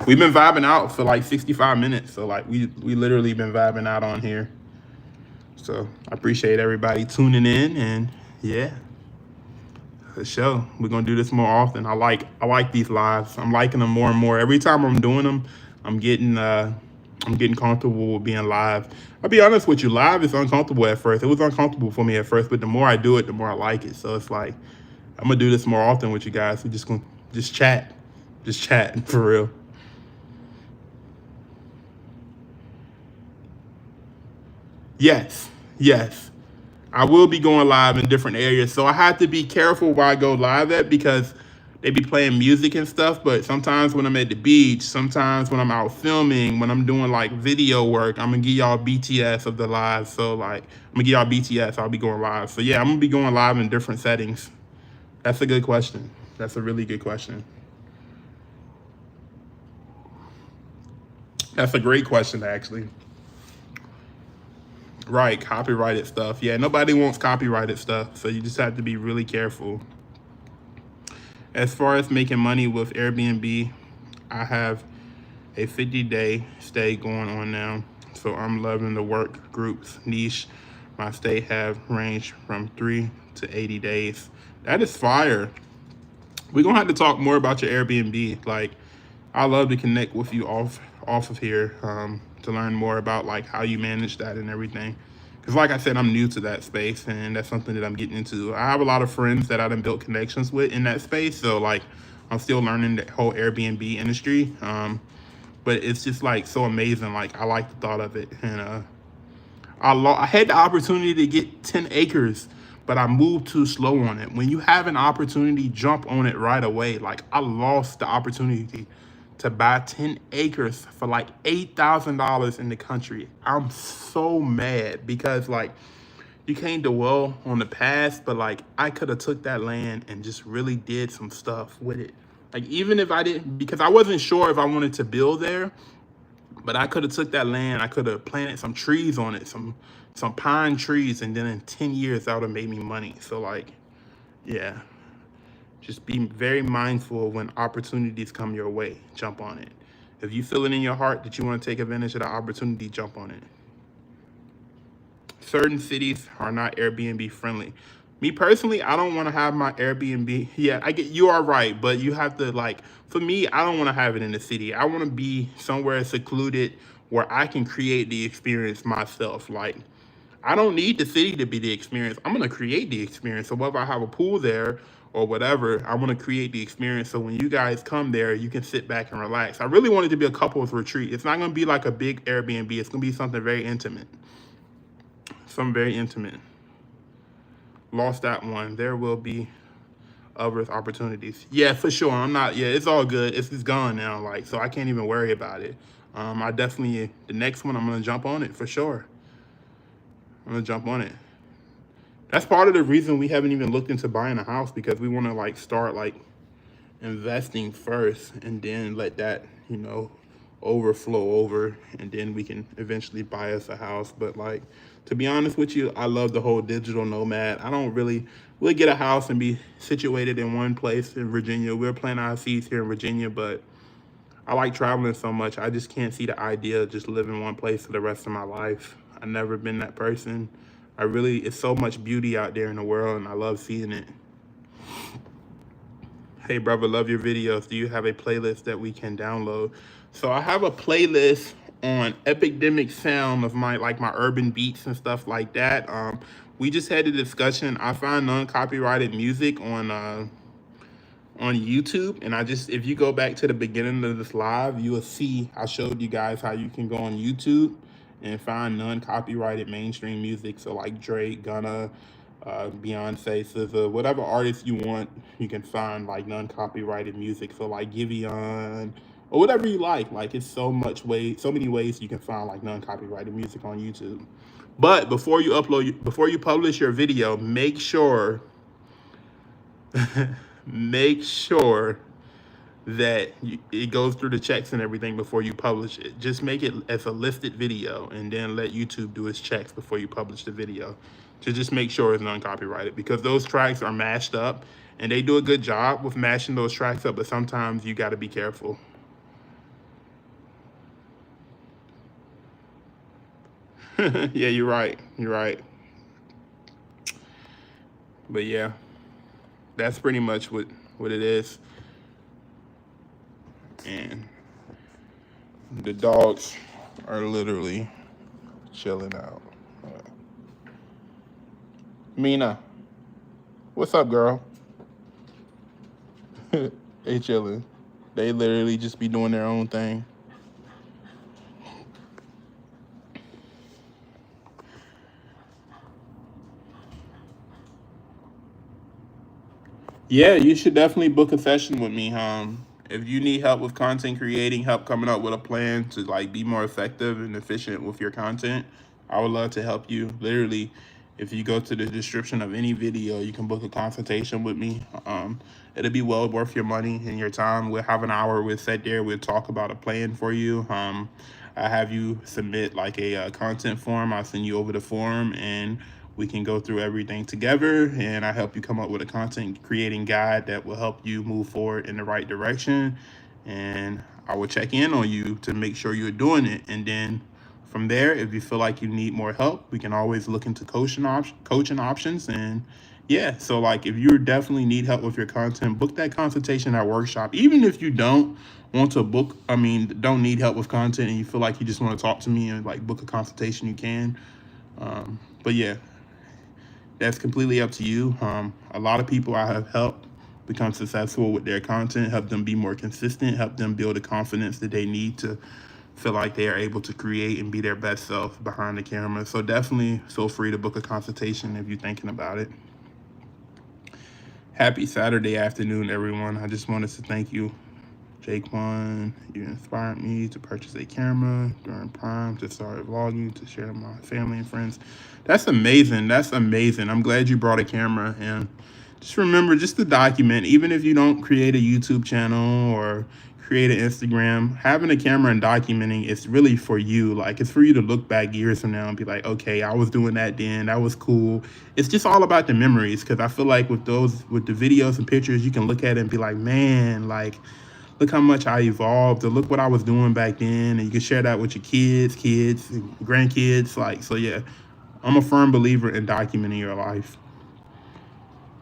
We've been vibing out for like 65 minutes, so like we literally been vibing out on here. So I appreciate everybody tuning in, and yeah, for sure. We're gonna do this more often. I like these lives. I'm liking them more and more. Every time I'm doing them, I'm getting comfortable with being live. I'll be honest with you, live is uncomfortable at first. It was uncomfortable for me at first, but the more I do it, the more I like it. So it's like I'm gonna do this more often with you guys. We just gonna just chat. Just chat for real. Yes, yes. I will be going live in different areas. So I have to be careful where I go live at because they be playing music and stuff. But sometimes when I'm at the beach, sometimes when I'm out filming, when I'm doing like video work, I'm gonna give y'all BTS of the live. So like I'm gonna give y'all BTS, I'll be going live. So yeah, I'm gonna be going live in different settings. That's a good question. That's a really good question. That's a great question, actually. Right, copyrighted stuff. Yeah, nobody wants copyrighted stuff, so you just have to be really careful. As far as making money with Airbnb, I have a 50-day stay going on now, so I'm loving the work groups niche. My stay have ranged from 3 to 80 days. That is fire. We're gonna have to talk more about your Airbnb. Like, I love to connect with you off of here to learn more about like how you manage that and everything. Because like I said, I'm new to that space, and that's something that I'm getting into. I have a lot of friends that I done built connections with in that space, so like I'm still learning the whole Airbnb industry. But it's just like so amazing. Like I like the thought of it, and I had the opportunity to get 10 acres, but I moved too slow on it. When you have an opportunity, jump on it right away. Like I lost the opportunity to buy 10 acres for like $8,000 in the country. I'm so mad because like you can't dwell on the past, but like I could have took that land and just really did some stuff with it. Like even if I didn't, because I wasn't sure if I wanted to build there, but I could have took that land, I could have planted some trees on it, some pine trees, and then in 10 years that would have made me money. So like, yeah, just be very mindful when opportunities come your way. Jump on it. If you feel it in your heart that you want to take advantage of the opportunity, jump on it. Certain cities are not Airbnb friendly. Me personally, I don't want to have my Airbnb. Yeah, I get you are right, but you have to like for me, I don't want to have it in the city. I want to be somewhere secluded where I can create the experience myself. Like I don't need the city to be the experience. I'm gonna create the experience. So whether I have a pool there or whatever, I want to create the experience. So when you guys come there, you can sit back and relax. I really want it to be a couples retreat. It's not gonna be like a big Airbnb. It's gonna be something very intimate. Something very intimate. Lost that one. There will be other opportunities. Yeah, for sure. I'm not. Yeah, it's all good. It's gone now. Like so, I can't even worry about it. I definitely the next one I'm gonna jump on it for sure. I'm gonna jump on it. That's part of the reason we haven't even looked into buying a house because we want to like start like investing first and then let that overflow over and then we can eventually buy us a house. But like to be honest with you, I love the whole digital nomad. I don't really we'll get a house and be situated in one place in Virginia. We're planting our seeds here in Virginia, but I like traveling so much. I just can't see the idea of just living one place for the rest of my life. I've never been that person. It's so much beauty out there in the world and I love seeing it. Hey brother, love your videos. Do you have a playlist that we can download? So I have a playlist on epidemic sound of my urban beats and stuff like that. We just had a discussion. I find non-copyrighted music on on YouTube, and if you go back to the beginning of this live, you will see I showed you guys how you can go on YouTube and find non-copyrighted mainstream music. So like Drake, Gunna, Beyonce, SZA, whatever artist you want, you can find like non-copyrighted music. So like Giveon or whatever you like. Like it's so many ways you can find like non-copyrighted music on YouTube. But before you publish your video, make sure that it goes through the checks and everything before you publish it. Just make it as a listed video and then let YouTube do its checks before you publish the video to just make sure it's non-copyrighted, because those tracks are mashed up and they do a good job with mashing those tracks up, but sometimes you got to be careful. Yeah, you're right. You're right. But yeah, that's pretty much what it is. And the dogs are literally chilling out. Mina, what's up, girl? They chilling. They literally just be doing their own thing. Yeah, you should definitely book a session with me. If you need help with content creating, help coming up with a plan to like be more effective and efficient with your content, I would love to help you. Literally, if you go to the description of any video, you can book a consultation with me. It'll be well worth your money and your time. We'll have an hour. We'll sit there. We'll talk about a plan for you. I have you submit like a content form. I'll send you over the form and we can go through everything together, and I help you come up with a content creating guide that will help you move forward in the right direction. And I will check in on you to make sure you're doing it. And then from there, if you feel like you need more help, we can always look into coaching options. And yeah, so like if you definitely need help with your content, book that consultation, that workshop. Even if you don't want to book, don't need help with content and you feel like you just want to talk to me and like book a consultation, you can. But yeah, that's completely up to you. A lot of people I have helped become successful with their content, help them be more consistent, help them build the confidence that they need to feel like they are able to create and be their best self behind the camera. So definitely feel free to book a consultation if you're thinking about it. Happy Saturday afternoon, everyone. I just wanted to thank you, Jaquan. You inspired me to purchase a camera during Prime, to start vlogging, to share with my family and friends. That's amazing. That's amazing. I'm glad you brought a camera. And just remember, just to document, even if you don't create a YouTube channel or create an Instagram, having a camera and documenting is really for you. Like, it's for you to look back years from now and be like, okay, I was doing that then. That was cool. It's just all about the memories, because I feel like with the videos and pictures, you can look at it and be like, man, like, look how much I evolved, or look what I was doing back then, and you can share that with your kids, and grandkids. Like, so yeah, I'm a firm believer in documenting your life.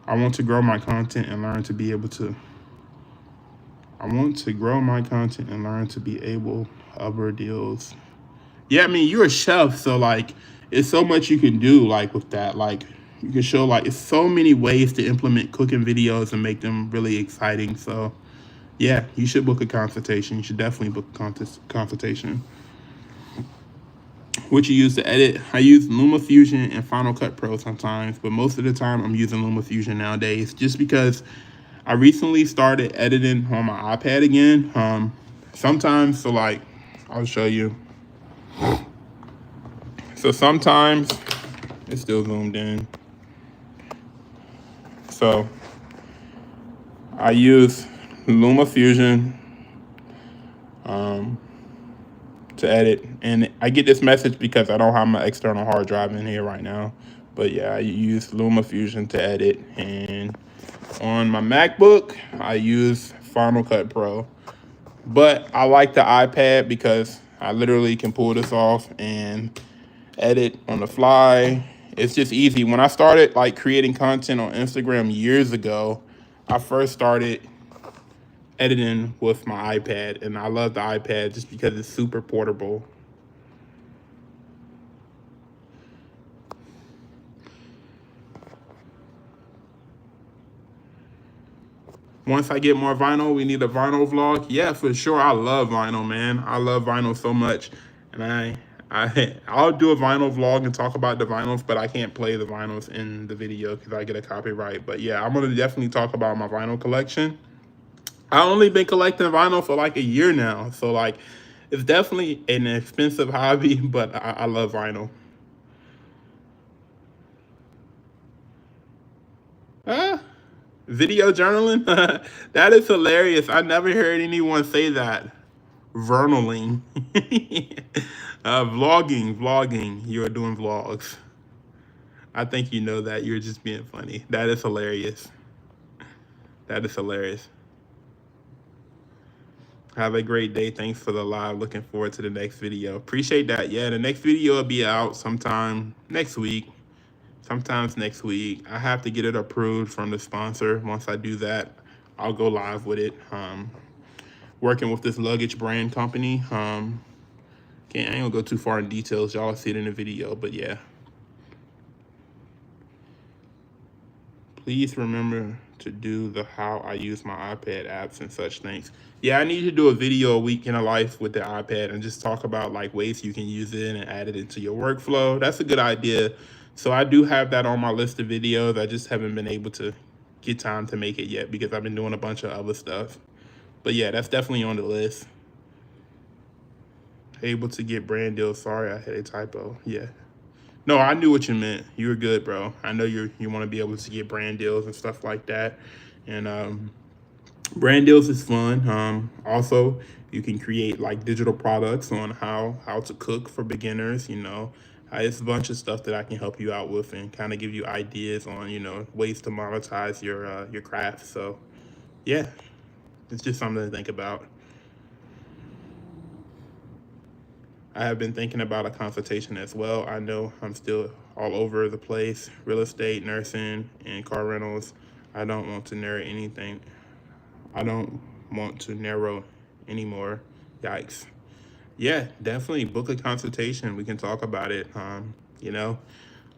I want to grow my content and learn to be able to. I want to grow my content and learn to be able other deals. Yeah, you're a chef, so like, it's so much you can do like with that. Like, you can show like it's so many ways to implement cooking videos and make them really exciting. So yeah, you should book a consultation. You should definitely book a consultation. What you use to edit? I use LumaFusion and Final Cut Pro sometimes, but most of the time I'm using LumaFusion nowadays, just because I recently started editing on my iPad again. Sometimes, so like, I'll show you. So sometimes it's still zoomed in. So I use LumaFusion to edit, and I get this message because I don't have my external hard drive in here right now. But yeah, I use LumaFusion to edit, and on my MacBook I use Final Cut Pro. But I like the iPad because I literally can pull this off and edit on the fly. It's just easy. When I started like creating content on Instagram years ago, I first started editing with my iPad, and I love the iPad just because it's super portable. Once I get more vinyl, we need a vinyl vlog. Yeah, for sure. I love vinyl, man. I love vinyl so much, and I'll do a vinyl vlog and talk about the vinyls, but I can't play the vinyls in the video because I get a copyright. But yeah, I'm gonna definitely talk about my vinyl collection. I only been collecting vinyl for like a year now, so like it's definitely an expensive hobby, but I love vinyl. Uh, Video journaling? That is hilarious. I never heard anyone say that. Vernaling. Vlogging. You're doing vlogs. I think you know that. You're just being funny. That is hilarious. That is hilarious. Have a great day. Thanks for the live. Looking forward to the next video. Appreciate that. Yeah, the next video will be out sometime next week. Sometimes next week. I have to get it approved from the sponsor. Once I do that, I'll go live with it. Working with this luggage brand company. I ain't gonna go too far in details. Y'all see it in the video, but yeah. Please remember to do the how I use my iPad apps and such things. Yeah, I need to do a video a week in a life with the iPad and just talk about like ways you can use it and add it into your workflow. That's a good idea. So I do have that on my list of videos. I just haven't been able to get time to make it yet because I've been doing a bunch of other stuff. But yeah, that's definitely on the list. Able to get brand deals. Sorry, I had a typo. Yeah. No, I knew what you meant. You were good, bro. I know you want to be able to get brand deals and stuff like that. And brand deals is fun. Also, you can create like digital products on how to cook for beginners. It's a bunch of stuff that I can help you out with and kind of give you ideas on ways to monetize your craft. So yeah, it's just something to think about. I have been thinking about a consultation as well. I know I'm still all over the place, real estate, nursing, and car rentals. I don't want to narrow anything. I don't want to narrow anymore. Yikes. Yeah, definitely book a consultation. We can talk about it. You know,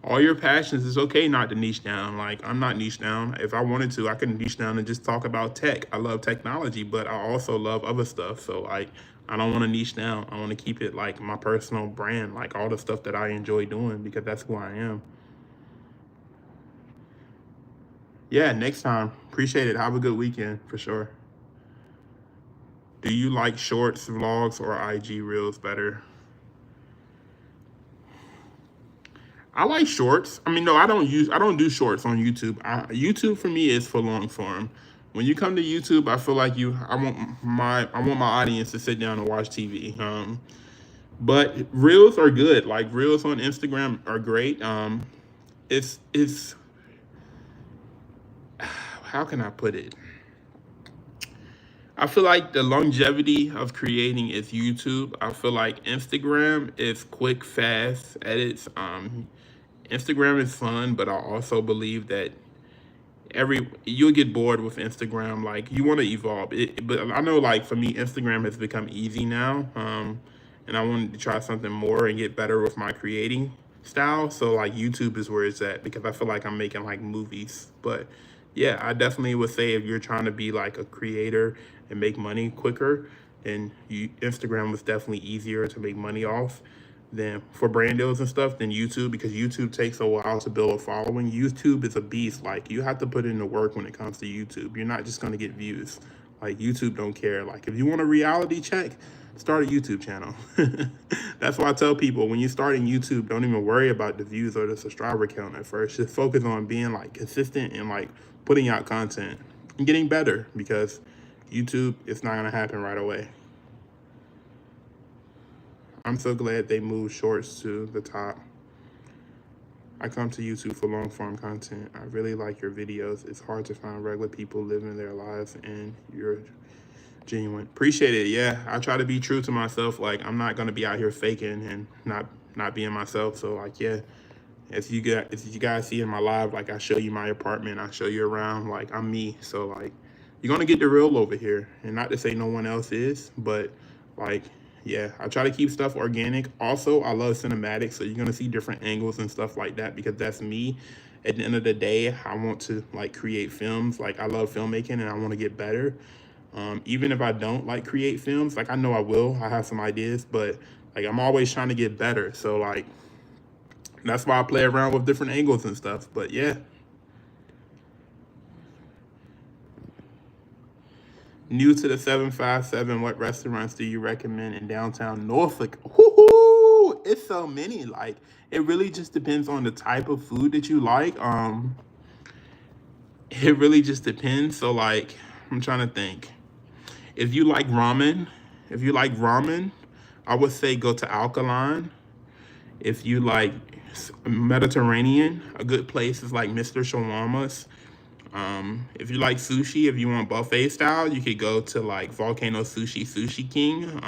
all your passions, it's okay not to niche down. Like, I'm not niche down. If I wanted to, I could niche down and just talk about tech. I love technology, but I also love other stuff. So like, I don't want to niche down. I want to keep it like my personal brand, like all the stuff that I enjoy doing because that's who I am. Yeah, next time. Appreciate it. Have a good weekend for sure. Do you like shorts, vlogs, or IG reels better? I like shorts. I mean, no, I don't do shorts on YouTube. YouTube for me is for long form. When you come to YouTube, I feel like I want my audience to sit down and watch TV. But reels are good. Like reels on Instagram are great. It's how can I put it? I feel like the longevity of creating is YouTube. I feel like Instagram is quick, fast edits. Instagram is fun, but I also believe that you'll get bored with Instagram. Like you want to evolve it, but I know like for me, Instagram has become easy now. And I wanted to try something more and get better with my creating style. So like YouTube is where it's at because I feel like I'm making like movies. But yeah, I definitely would say if you're trying to be like a creator and make money quicker, then Instagram was definitely easier to make money off than for brand deals and stuff than YouTube because YouTube takes a while to build a following. YouTube is a beast. Like you have to put in the work when it comes to YouTube. You're not just gonna get views. Like YouTube don't care. Like if you want a reality check, start a YouTube channel. That's why I tell people when you start in YouTube, don't even worry about the views or the subscriber count at first. Just focus on being like consistent and like putting out content and getting better because YouTube, it's not gonna happen right away. I'm so glad they moved shorts to the top. I come to YouTube for long form content. I really like your videos. It's hard to find regular people living their lives and you're genuine. Appreciate it. Yeah, I try to be true to myself. Like I'm not gonna be out here faking and not being myself. So like yeah, as you guys see in my live, like I show you my apartment, I show you around. Like I'm me. So like you're gonna get the real over here. And not to say no one else is, but like yeah, I try to keep stuff organic. Also, I love cinematics, so you're gonna see different angles and stuff like that because that's me. at the end of the day, I want to like create films. Like I love filmmaking and I want to get better. Even if I don't like create films, like I know I will. I have some ideas, but like I'm always trying to get better. So like that's why I play around with different angles and stuff. But yeah. New to the 757, what restaurants do you recommend in downtown Norfolk? Woo-hoo! It's so many. Like, it really just depends on the type of food that you like. It really just depends. So, like, I'm trying to think. If you like ramen, I would say go to Alkaline. If you like Mediterranean, a good place is like Mr. Shawarma's. If you like sushi, if you want buffet style, you could go to like Volcano Sushi King.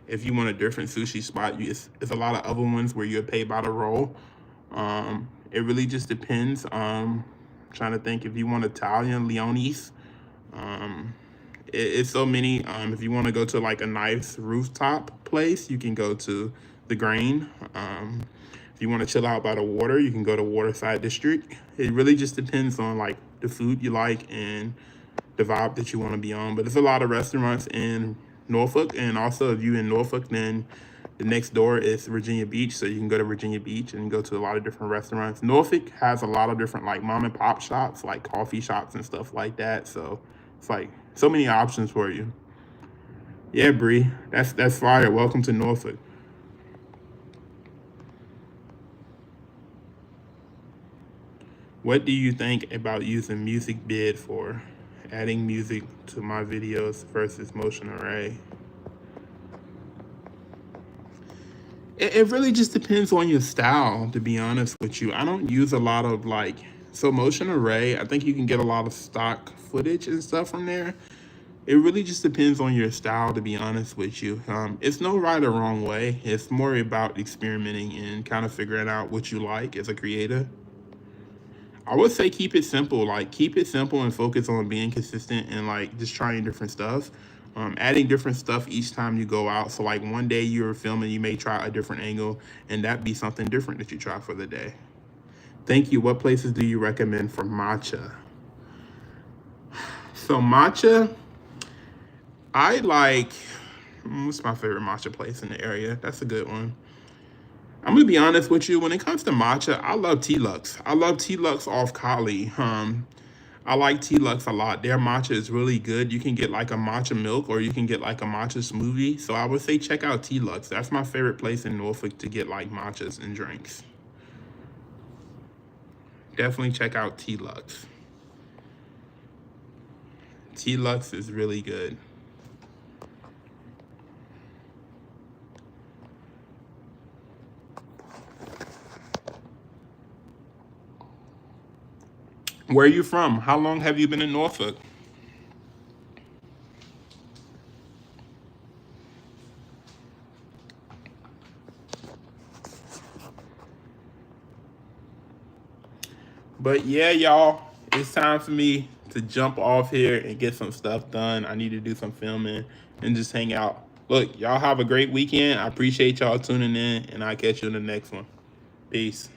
If you want a different sushi spot, it's a lot of other ones where you're paid by the roll. It really just depends. Trying to think, if you want Italian, Leone's. It's so many. If you want to go to like a nice rooftop place, you can go to the Grain. If you want to chill out by the water, you can go to Waterside District. It really just depends on like the food you like and the vibe that you want to be on. But there's a lot of restaurants in Norfolk, and also if you're in Norfolk, then the next door is Virginia Beach, so you can go to Virginia Beach and go to a lot of different restaurants. Norfolk has a lot of different like mom and pop shops, like coffee shops and stuff like that. So it's like so many options for you. Yeah, Bree, that's fire. Welcome to Norfolk. What do you think about using music bid for adding music to my videos versus motion array? It really just depends on your style, to be honest with you. I don't use a lot of like, so motion array, I think you can get a lot of stock footage and stuff from there. It really just depends on your style, to be honest with you. It's no right or wrong way. It's more about experimenting and kind of figuring out what you like as a creator. I would say keep it simple. Like keep it simple and focus on being consistent and like just trying different stuff. Adding different stuff each time you go out. So like one day you're filming, you may try a different angle, and that be something different that you try for the day. Thank you. What places do you recommend for matcha? So matcha, I like. What's my favorite matcha place in the area? That's a good one. I'm gonna be honest with you. When it comes to matcha, I love Tea Lux. I love Tea Lux off Kali. I like Tea Lux a lot. Their matcha is really good. You can get like a matcha milk or you can get like a matcha smoothie. So I would say check out Tea Lux. That's my favorite place in Norfolk to get like matchas and drinks. Definitely check out Tea Lux. Tea Lux is really good. Where are you from? How long have you been in Norfolk? But yeah, y'all, it's time for me to jump off here and get some stuff done. I need to do some filming and just hang out. Look, y'all have a great weekend. I appreciate y'all tuning in, and I'll catch you in the next one. Peace.